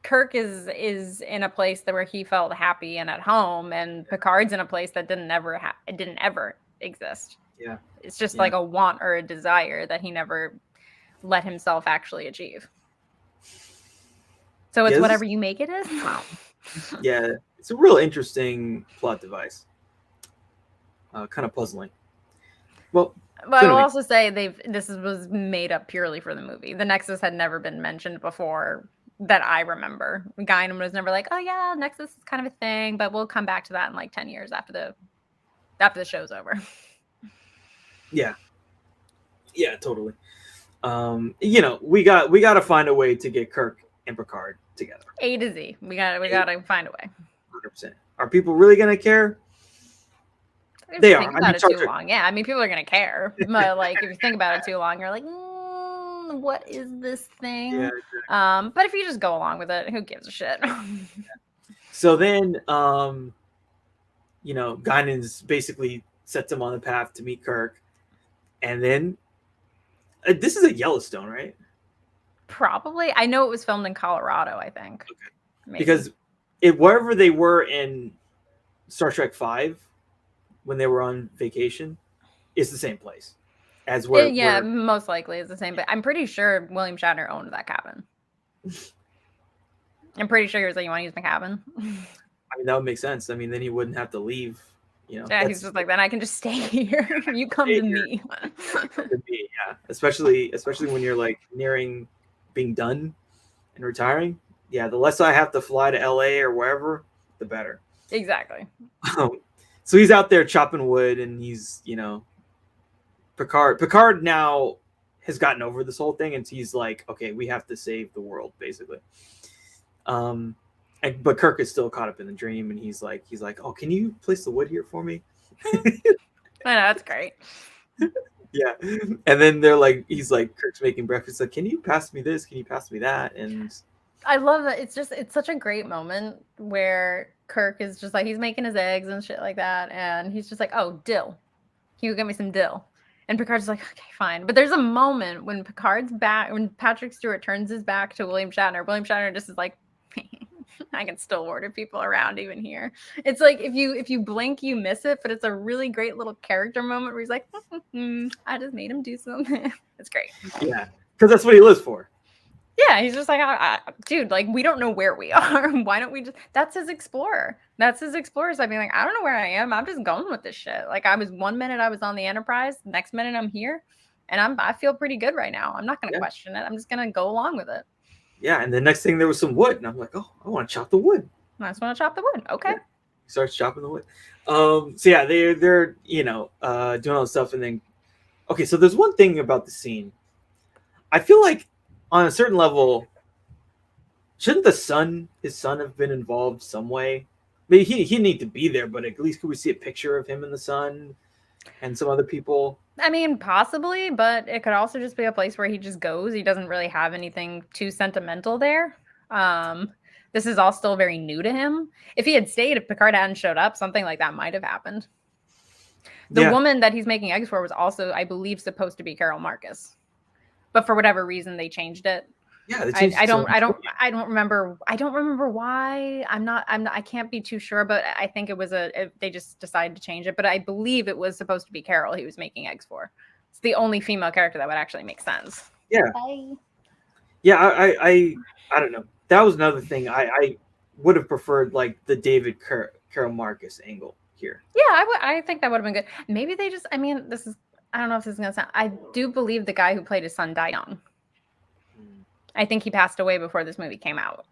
Kirk is in a place where he felt happy and at home, and Picard's in a place that didn't ever exist. Yeah, it's just like a want or a desire that he never let himself actually achieve. So it's whatever you make it is. Yeah, it's a real interesting plot device. Kind of puzzling. Well, I will also say this was made up purely for the movie. The Nexus had never been mentioned before that I remember. Guinan was never like, oh yeah, Nexus is kind of a thing, but we'll come back to that in like 10 years after the show's over. Yeah, totally. We got to find a way to get Kirk and Picard together. A to Z. We got to find a way. 100%. Are people really gonna care? They are. Think about it too long. Yeah, I mean, people are gonna care. But like, if you think about it too long, you're like, what is this thing? Yeah, exactly. But if you just go along with it, who gives a shit? So then, Guinan's basically sets him on the path to meet Kirk, and then this is at Yellowstone, right? Probably. I know it was filmed in Colorado, I think. Okay. Maybe. Because wherever they were in Star Trek V, when they were on vacation, is the same place as where. Yeah, most likely it's the same. But I'm pretty sure William Shatner owned that cabin. I'm pretty sure he was like, "You want to use my cabin?" I mean, that would make sense. I mean, then he wouldn't have to leave. Yeah, he's just like, then I can just stay here. You come to me. Yeah, especially when you're like nearing being done and retiring. Yeah, the less I have to fly to LA or wherever, the better. Exactly. So he's out there chopping wood, and he's, Picard now has gotten over this whole thing, and he's like, okay, we have to save the world, basically. But Kirk is still caught up in the dream, and he's like, oh, can you place the wood here for me? I know, that's great. Yeah, and then he's like, Kirk's making breakfast, like, can you pass me this? Can you pass me that? And I love that. It's such a great moment where Kirk is just like, he's making his eggs and shit like that, and he's just like, oh, dill. Can you get me some dill? And Picard's like, okay, fine. But there's a moment when when Patrick Stewart turns his back to William Shatner just is like, I can still order people around even here. It's like if you blink, you miss it, but it's a really great little character moment where he's like, I just made him do something. It's great. Yeah, because that's what he lives for. Yeah, he's just like, dude, like, we don't know where we are. Why don't we just... That's his explorer. That's his explorer. So I'd be like, I don't know where I am. I'm just going with this shit. Like, 1 minute I was on the Enterprise. Next minute I'm here. And I feel pretty good right now. I'm not going to question it. I'm just going to go along with it. Yeah, and the next thing there was some wood. And I'm like, oh, I want to chop the wood. I just want to chop the wood. Okay. Yeah. He starts chopping the wood. So yeah, they're doing all this stuff. And then, okay, so there's one thing about the scene. I feel like on a certain level, shouldn't his son have been involved some way? maybe he didn't need to be there, but at least could we see a picture of him in the sun and some other people? I mean, possibly, but it could also just be a place where he just goes. He doesn't really have anything too sentimental there. This is all still very new to him. If he had stayed, if Picard hadn't showed up, something like that might have happened. The woman that he's making eggs for was also, I believe, supposed to be Carol Marcus, but for whatever reason, they changed it. Yeah, I don't remember why. I can't be too sure, but I think it was they just decided to change it. But I believe it was supposed to be Carol he was making eggs for. It's the only female character that would actually make sense. Yeah. Yeah, I don't know. That was another thing. I would have preferred like the David Carol Marcus angle here. Yeah, I think that would have been good. Maybe they just, I mean, I don't know if this is gonna sound, I do believe the guy who played his son died young. I think he passed away before this movie came out.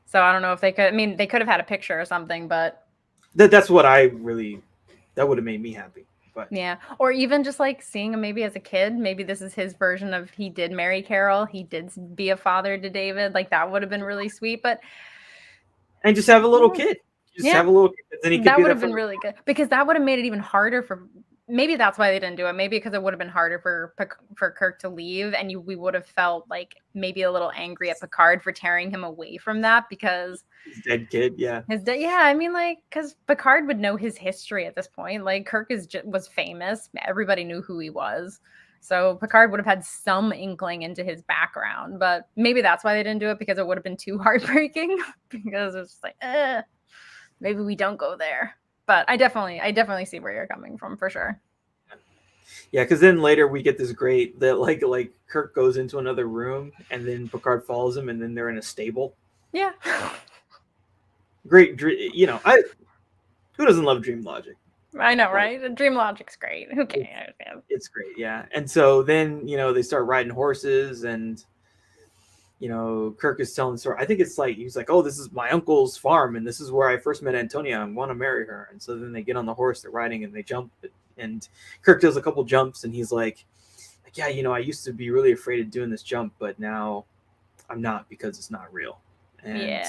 So I don't know if they could, I mean, they could have had a picture or something, but that's what that would have made me happy. But yeah, or even just like seeing him maybe as a kid, maybe this is his version of he did marry Carol, he did be a father to David, like that would have been really sweet. But and just have a little kid. Just have a little kid. Then he could that would have been really good, because that would have made it even harder for, maybe that's why they didn't do it. Maybe because it would have been harder for Kirk to leave, and we would have felt like maybe a little angry at Picard for tearing him away from that, because his dead kid, yeah. I mean, like, because Picard would know his history at this point. Like, Kirk was famous. Everybody knew who he was. So Picard would have had some inkling into his background, but maybe that's why they didn't do it, because it would have been too heartbreaking, because it was just like, maybe we don't go there. But I definitely see where you're coming from, for sure. Yeah, because then later we get this great that like Kirk goes into another room and then Picard follows him and then they're in a stable. Yeah. Great, you know, who doesn't love dream logic? I know, right? Dream logic's great. Who cares? It's great, yeah. And so then, you know, they start riding horses and, you know, Kirk is telling the story. I think it's like, he's like, oh, this is my uncle's farm and this is where I first met Antonia. I want to marry her. And so then they get on the horse, they're riding and they jump. And Kirk does a couple jumps and he's like, yeah, you know, I used to be really afraid of doing this jump, but now I'm not, because it's not real. And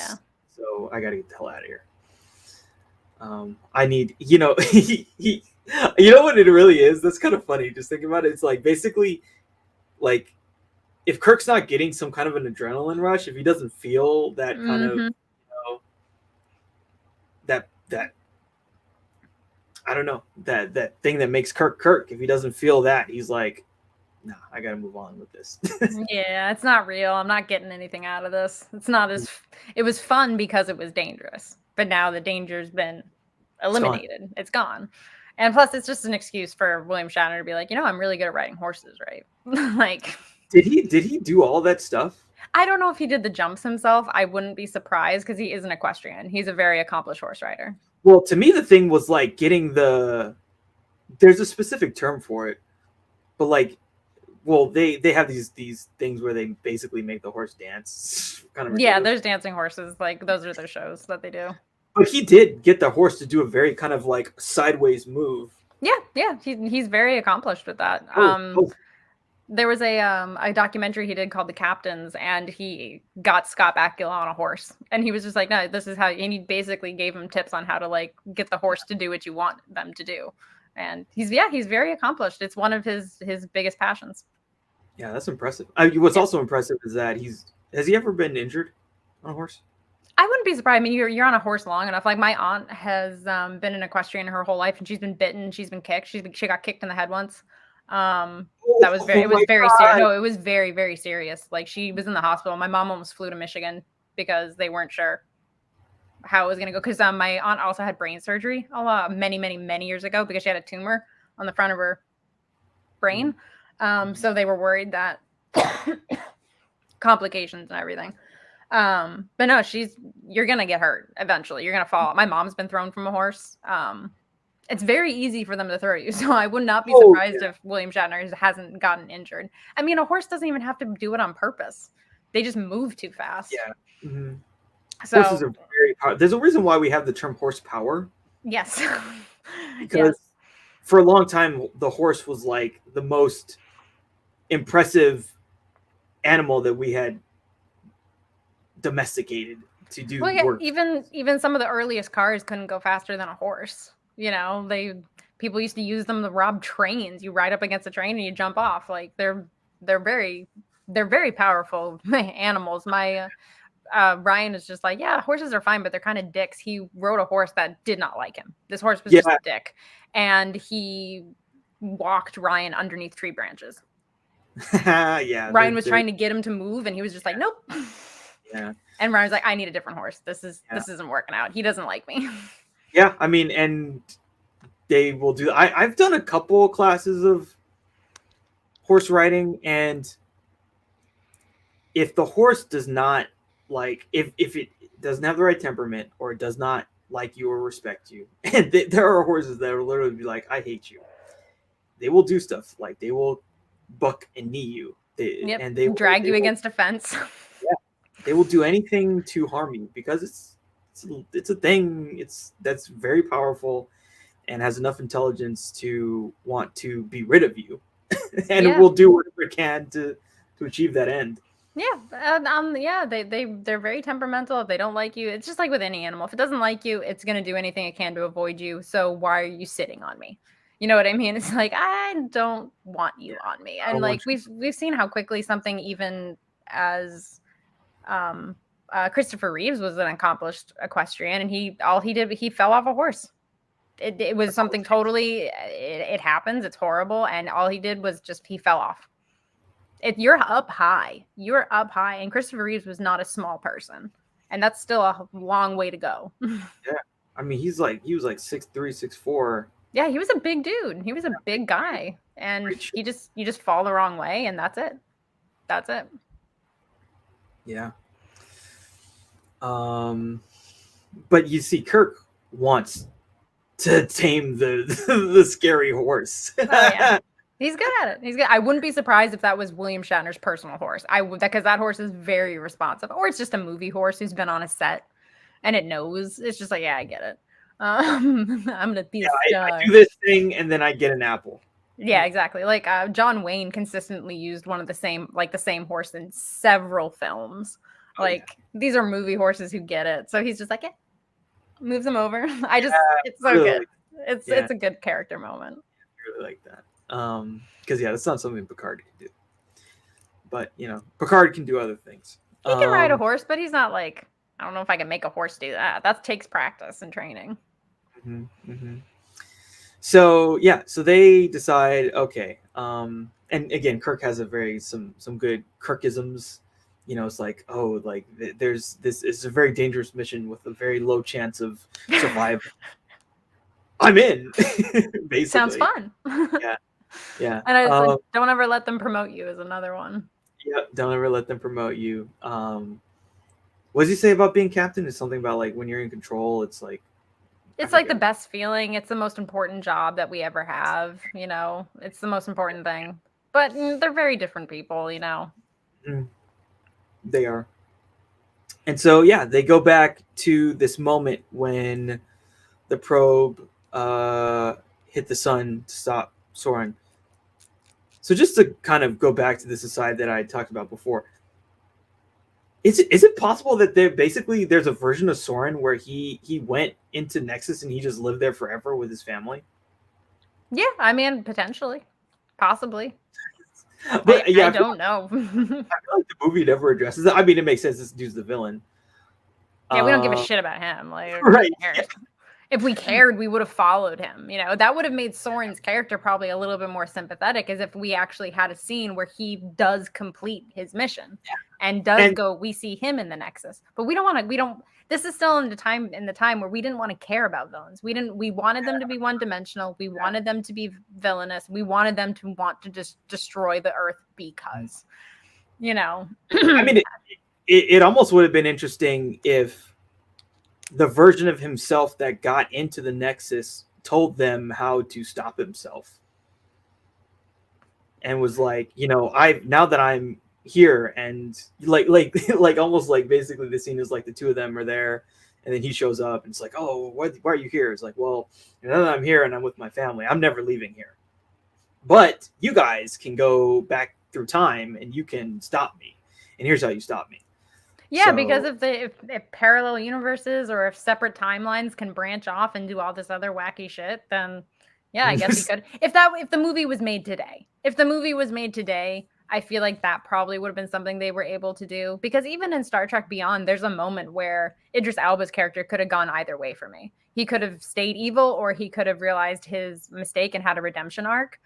so I got to get the hell out of here. I need, you know, you know what it really is? That's kind of funny. Just think about it. It's like basically like if Kirk's not getting some kind of an adrenaline rush, if he doesn't feel that kind of, you know, that I don't know, that thing that makes Kirk, if he doesn't feel that, he's like, nah, I got to move on with this. Yeah, it's not real. I'm not getting anything out of this. It's not it was fun because it was dangerous. But now the danger's been eliminated. It's gone. And plus, it's just an excuse for William Shatner to be like, you know, I'm really good at riding horses, right? Like, did he do all that stuff? I don't know if he did the jumps himself. I wouldn't be surprised, because he is an equestrian. He's a very accomplished horse rider. Well, to me, the thing was like getting there's a specific term for it, but like, well, they have these things where they basically make the horse dance. Kind of ridiculous. Yeah, there's dancing horses. Like, those are their shows that they do. But he did get the horse to do a very kind of like sideways move. Yeah, he's very accomplished with that. There was a documentary he did called The Captains, and he got Scott Bakula on a horse, and he was just like, no, this is how, and he basically gave him tips on how to like get the horse to do what you want them to do. And he's very accomplished. It's one of his biggest passions. Yeah, that's impressive. What's also impressive is that has he ever been injured on a horse? I wouldn't be surprised. I mean, you're on a horse long enough. Like, my aunt has been an equestrian her whole life, and she's been bitten, she's been kicked. She got kicked in the head once. That was very, it was very serious. No, it was very, very serious. Like, she was in the hospital. My mom almost flew to Michigan because they weren't sure how it was going to go. Because my aunt also had brain surgery many years ago, because she had a tumor on the front of her brain. So they were worried that complications and everything. But no, you're going to get hurt eventually. You're going to fall. My mom's been thrown from a horse. It's very easy for them to throw you. So I would not be surprised if William Shatner hasn't gotten injured. I mean, a horse doesn't even have to do it on purpose. They just move too fast. Yeah. Mm-hmm. So horses are very powerful. There's a reason why we have the term horsepower. Yes. Because for a long time, the horse was like the most impressive animal that we had domesticated to do Well, yeah, work. even some of the earliest cars couldn't go faster than a horse. You know, people used to use them to rob trains. You ride up against a train and you jump off. Like they're very powerful animals. My Ryan is just like, yeah, horses are fine, but they're kind of dicks. He rode a horse that did not like him. This horse was just a dick, and he walked Ryan underneath tree branches. Yeah, Ryan was trying to get him to move, and he was just like, nope. Yeah. And Ryan's like, I need a different horse. This isn't working out. He doesn't like me. Yeah, I mean, and they will do. I've done a couple classes of horse riding, and if the horse does not like, if it doesn't have the right temperament, or it does not like you or respect you, and there are horses that will literally be like, I hate you. They will do stuff like they will buck and knee you. And they drag you against a fence. Yeah, they will do anything to harm you because it's a thing. That's very powerful and has enough intelligence to want to be rid of you, and it will do whatever it can to achieve that end. Yeah, they're very temperamental. If they don't like you, it's just like with any animal. If it doesn't like you, it's gonna do anything it can to avoid you. So why are you sitting on me? You know what I mean? It's like, I don't want you on me. And like we've seen how quickly something even as Christopher Reeves was an accomplished equestrian, and he fell off a horse. It was something totally, it happens, it's horrible, and all he did was just he fell off. You're up high, and Christopher Reeves was not a small person, and that's still a long way to go. Yeah, I mean he was like 6'3", 6'4". Yeah, he was a big dude. He was a big guy, and you just fall the wrong way, and that's it. Yeah. But you see, Kirk wants to tame the scary horse. Oh, yeah. He's good at it. He's good. I wouldn't be surprised if that was William Shatner's personal horse. Because that horse is very responsive, or it's just a movie horse who's been on a set and it knows. It's just like, yeah, I get it. I'm gonna be a star. I do this thing and then I get an apple. Yeah, exactly. Like John Wayne consistently used the same horse in several films. These are movie horses who get it. So he's just like, moves them over. It's so really good. It's a good character moment. I really like that. Because that's not something Picard can do. But Picard can do other things. He can ride a horse, but he's not like, I don't know if I can make a horse do that. That takes practice and training. Mm-hmm, mm-hmm. So they decide, okay. And again, Kirk has some good Kirkisms. It's like, there's this is a very dangerous mission with a very low chance of survival. I'm in. Basically. Sounds fun. Yeah. And I was like, don't ever let them promote you is another one. Yeah, don't ever let them promote you. What does he say about being captain? It's something about like when you're in control, it's like the best feeling. It's the most important job that we ever have. It's the most important thing. But they're very different people. They are. And so they go back to this moment when the probe hit the sun to stop Soren. So just to kind of go back to this aside that I talked about before, is it possible that there's a version of Soren where he went into Nexus and he just lived there forever with his family? Yeah, I mean, potentially, possibly. But I don't know. I feel like the movie never addresses that. I mean, it makes sense. This dude's the villain. Yeah, we don't give a shit about him. Like, right. If we cared, we would have followed him. That would have made Soren's character probably a little bit more sympathetic, as if we actually had a scene where he does complete his mission and go. We see him in the Nexus, but we don't want to. This is still in the time where we didn't want to care about villains. We wanted them to be one-dimensional. We wanted them to be villainous. We wanted them to want to just destroy the Earth because, I mean, it almost would have been interesting if the version of himself that got into the Nexus told them how to stop himself and was like, now that I'm here, and like almost like basically the scene is like the two of them are there and then he shows up and it's like, oh, why are you here? It's like, well, now that I'm here and I'm with my family, I'm never leaving here, but you guys can go back through time and you can stop me, and here's how you stop me. Yeah, because if parallel universes or if separate timelines can branch off and do all this other wacky shit, then yeah, I guess he could. If the movie was made today, I feel like that probably would have been something they were able to do. Because even in Star Trek Beyond, there's a moment where Idris Elba's character could have gone either way for me. He could have stayed evil, or he could have realized his mistake and had a redemption arc.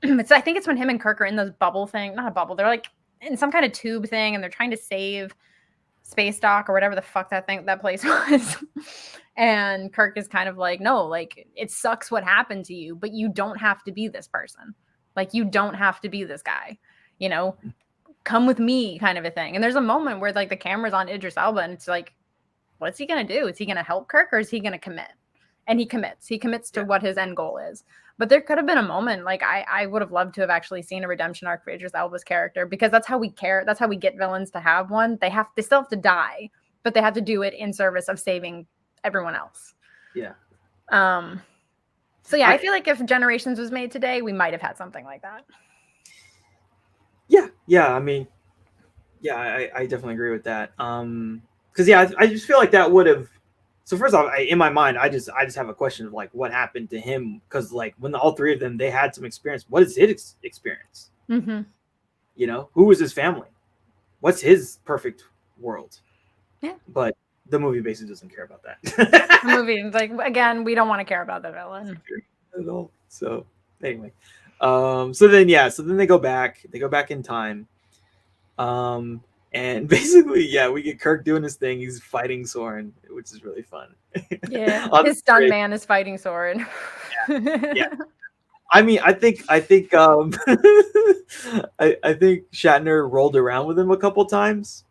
I think it's when him and Kirk are in those bubble thing, not a bubble, they're like in some kind of tube thing, and they're trying to save Space Dock or whatever the fuck that place was. And Kirk is kind of like, no, like, it sucks what happened to you, but you don't have to be this person. Like, you don't have to be this guy, you know, come with me, kind of a thing. And there's a moment where like the camera's on Idris Elba and it's like, what's he going to do? Is he going to help Kirk, or is he going to commit? And he commits to what his end goal is. But there could have been a moment, like I would have loved to have actually seen a redemption arc for Idris Elba's character, because that's how we care. That's how we get villains to have one. They still have to die, but they have to do it in service of saving everyone else. Yeah. So yeah, I feel like if Generations was made today, we might have had something like that. Yeah. I mean, yeah, I definitely agree with that. Because I just feel like that would have. So first off, in my mind, I just have a question of like what happened to him, because like when all three of them, they had some experience. What is his experience? Mm-hmm. You know, who was his family? What's his perfect world? Yeah. But the movie basically doesn't care about that. The movie, like, again, we don't want to care about the villain at all. So anyway, so then they go back in time. And basically, yeah, we get Kirk doing his thing. He's fighting Soren, which is really fun. Yeah, his stunt man is fighting Soren. Yeah. I mean, I think I think Shatner rolled around with him a couple times,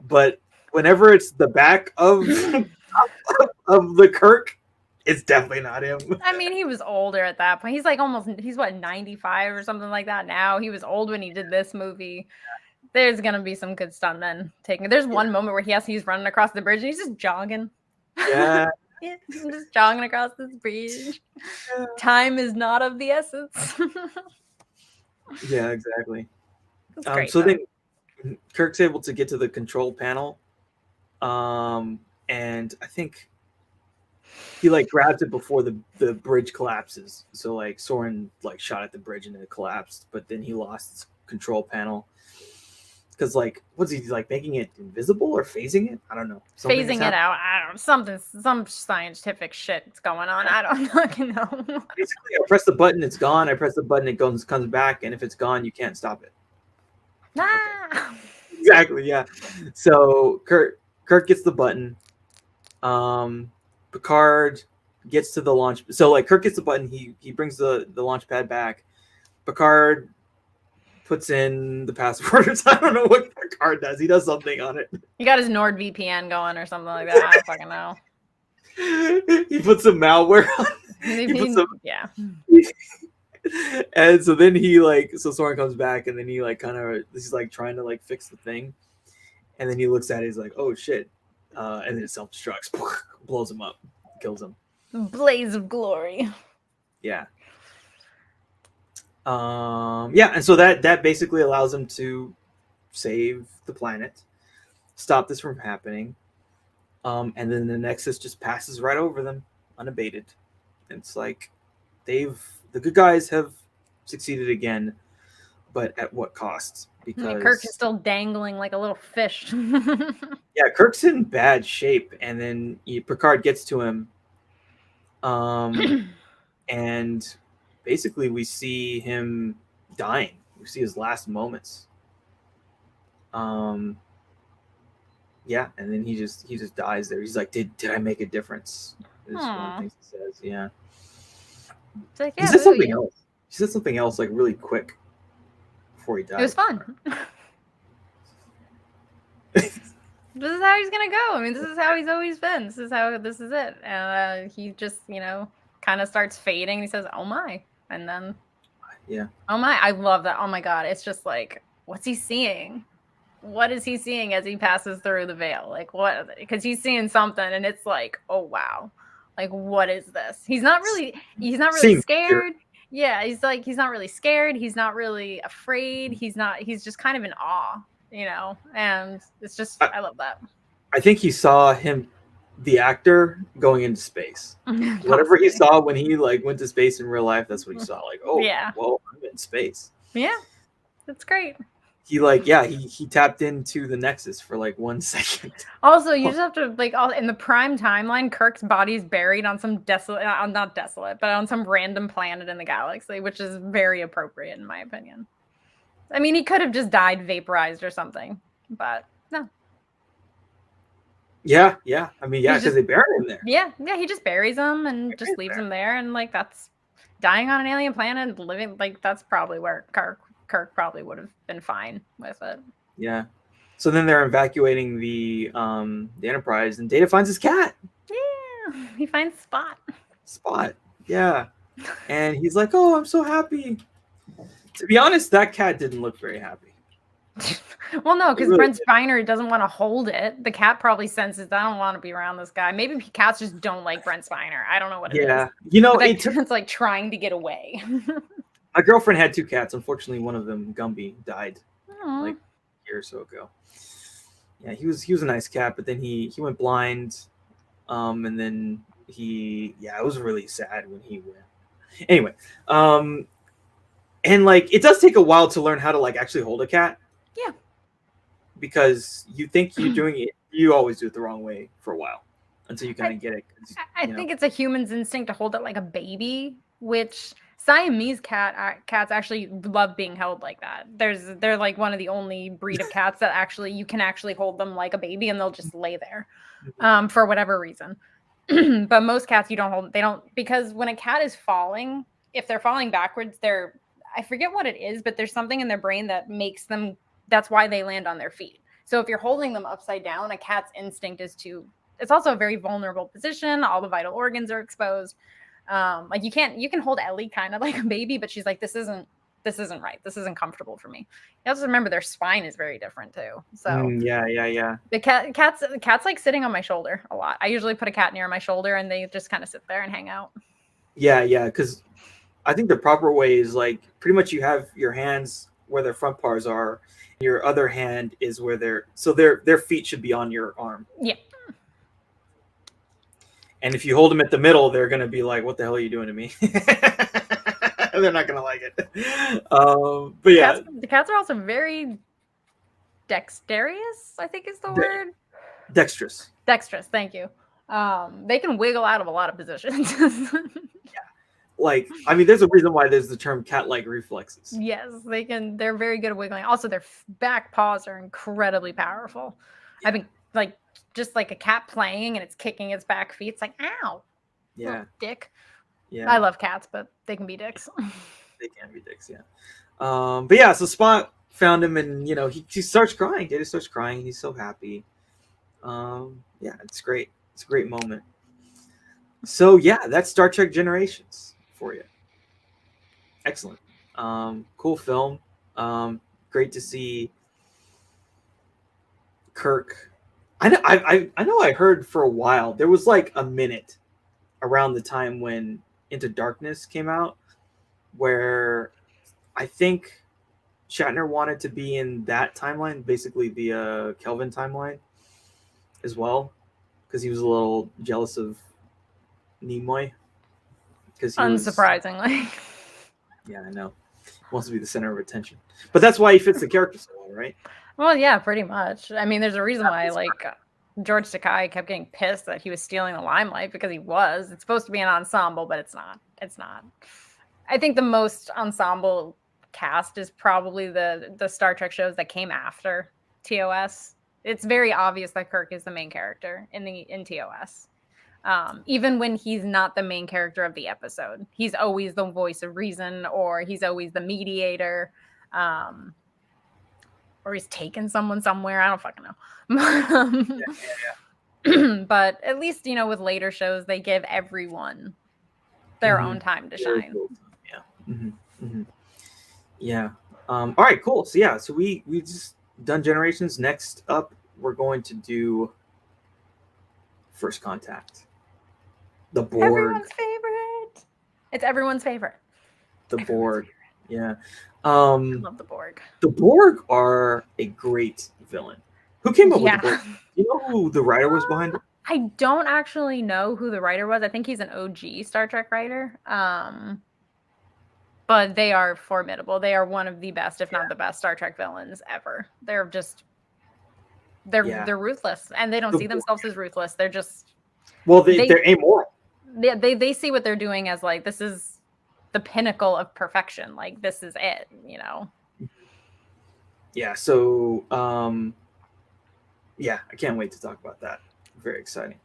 but whenever it's the back of the Kirk, it's definitely not him. I mean, he was older at that point. He's like he's what, 95 or something like that now. He was old when he did this movie. There's gonna be some good stuntmen taking it. There's one moment where he's running across the bridge and he's just jogging. Yeah. Yeah, I'm just jogging across this bridge. Yeah. Time is not of the essence. Yeah, exactly. Great, so then Kirk's able to get to the control panel. And I think he like grabs it before the bridge collapses. So like Soren like shot at the bridge and then it collapsed, but then he lost his control panel. Because like, what's he like, making it invisible or phasing it? I don't know. Phasing it out. I don't know. Some scientific shit's going on. I don't fucking know. Basically, I press the button, it's gone. I press the button, it comes back, and if it's gone, you can't stop it. Ah. Okay. Exactly. Yeah. So Kirk gets the button. Picard gets to the launch. So like, Kirk gets the button. He brings the launch pad back. Picard puts in the passwords. I don't know what Picard does. He does something on it. He got his NordVPN going or something like that. I don't fucking know. He puts some malware on. Yeah. And so then so Soren comes back and then he like he's like trying to like fix the thing. And then he looks at it, he's like, oh shit. And then it self-destructs, blows him up, kills him. Blaze of glory. Yeah. And so that basically allows him to save the planet, stop this from happening, and then the Nexus just passes right over them unabated. And it's like the good guys have succeeded again, but at what cost? Because Kirk is still dangling like a little fish. Yeah, Kirk's in bad shape, and then Picard gets to him, and basically we see him dying. We see his last moments. And then he just dies there. He's like, did I make a difference? Is one of the things he says. Yeah. It's like, he said something else. He said something else like really quick before he died. It was fun. This is how he's gonna go. I mean, this is how he's always been. This is it. And he just, kind of starts fading. And he says, "Oh my," and then, yeah. Oh my! I love that. Oh my god! It's just like, what's he seeing? What is he seeing as he passes through the veil? Like what? Because he's seeing something, and it's like, oh wow! Like what is this? He's not really scared. Yeah, he's not really scared. He's not really afraid. He's just kind of in awe. and it's just, I love that. I think he saw the actor, going into space. Whatever he Possibly. saw when he went to space in real life, that's what he saw. Yeah. Well, I'm in space. Yeah, that's great. He tapped into the Nexus for 1 second. Also, you just have to in the prime timeline, Kirk's body's buried on some not desolate, but on some random planet in the galaxy, which is very appropriate in my opinion. I mean, he could have just died vaporized or something, but no. Yeah. I mean, yeah, because they bury him there. Yeah, he just buries him and just leaves him there, and that's dying on an alien planet, living that's probably where Kirk probably would have been fine with it. Yeah. So then they're evacuating the Enterprise, and Data finds his cat. Yeah, he finds Spot. Yeah, and he's like, "Oh, I'm so happy." To be honest, that cat didn't look very happy. Well, no, because Brent Spiner doesn't want to hold it. The cat probably senses, I don't want to be around this guy. Maybe cats just don't like Brent Spiner. I don't know what it is. Yeah, it's like trying to get away. My girlfriend had 2 cats. Unfortunately, one of them, Gumby, died Aww. a year or so ago. Yeah, he was a nice cat, but then he went blind, and then it was really sad when he went. Anyway, and it does take a while to learn how to actually hold a cat. Yeah. Because you think you're doing it, you always do it the wrong way for a while until you kind of get it. I think it's a human's instinct to hold it like a baby, which Siamese cats actually love being held like that. They're one of the only breed of cats that actually you can actually hold them like a baby and they'll just lay there, for whatever reason. But most cats they don't, because when a cat is falling, if they're falling backwards, I forget what it is, but there's something in their brain that makes them, that's why they land on their feet. So if you're holding them upside down, a cat's instinct is it's also a very vulnerable position. All the vital organs are exposed. You can hold Ellie kind of like a baby, but she's like, this isn't right. This isn't comfortable for me. You also remember their spine is very different too. So yeah. The cat's like sitting on my shoulder a lot. I usually put a cat near my shoulder and they just kind of sit there and hang out. Yeah, because I think the proper way is pretty much you have your hands where their front paws are. Your other hand is where their feet should be on your arm. Yeah. And if you hold them at the middle, they're going to be like, what the hell are you doing to me? They're not going to like it. But yeah. The cats are also very dexterous, I think is the word. Dexterous. Thank you. They can wiggle out of a lot of positions. There's a reason why there's the term cat-like reflexes. Yes, they can. They're very good at wiggling. Also, their back paws are incredibly powerful. Yeah. I think just like a cat playing and it's kicking its back feet. It's like, ow. Yeah. Dick. Yeah. I love cats, but they can be dicks. They can be dicks, yeah. But yeah, so Spot found him and, he starts crying. Data starts crying. He's so happy. Yeah, it's great. It's a great moment. So yeah, that's Star Trek Generations for you. Excellent. Cool film. Great to see Kirk. I know I heard for a while there was a minute around the time when Into Darkness came out where I think Shatner wanted to be in that timeline, basically the Kelvin timeline as well, because he was a little jealous of Nimoy. Unsurprisingly. Yeah, I know. He wants to be the center of attention. But that's why he fits the character so well, right? Well, yeah, pretty much. I mean, there's a reason why George Takei kept getting pissed that he was stealing the limelight, because he was. It's supposed to be an ensemble, but it's not. I think the most ensemble cast is probably the Star Trek shows that came after TOS. It's very obvious that Kirk is the main character in TOS. Even when he's not the main character of the episode, he's always the voice of reason, or he's always the mediator, or he's taken someone somewhere. I don't fucking know. Yeah. But at least, with later shows, they give everyone their own time to shine. Cool. Yeah. Mm-hmm. Mm-hmm. Yeah. All right, cool. So yeah, so we just done Generations. Next up, we're going to do First Contact. The Borg. Everyone's favorite. It's everyone's favorite. The Borg. Yeah. I love the Borg. The Borg are a great villain. Who came up with the Yeah. Borg? Do you know who the writer was behind it? I don't actually know who the writer was. I think he's an OG Star Trek writer. But they are formidable. They are one of the best, if not the best, Star Trek villains ever. They're just they're ruthless, and they don't see themselves as ruthless. They're just they're amoral. They see what they're doing as like, this is the pinnacle of perfection. Like, this is it, you know. Yeah. So yeah, I can't wait to talk about that. Very exciting.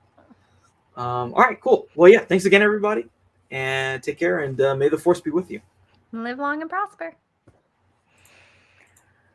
All right, cool. Well, yeah, thanks again, everybody, and take care, and may the force be with you. Live long and prosper.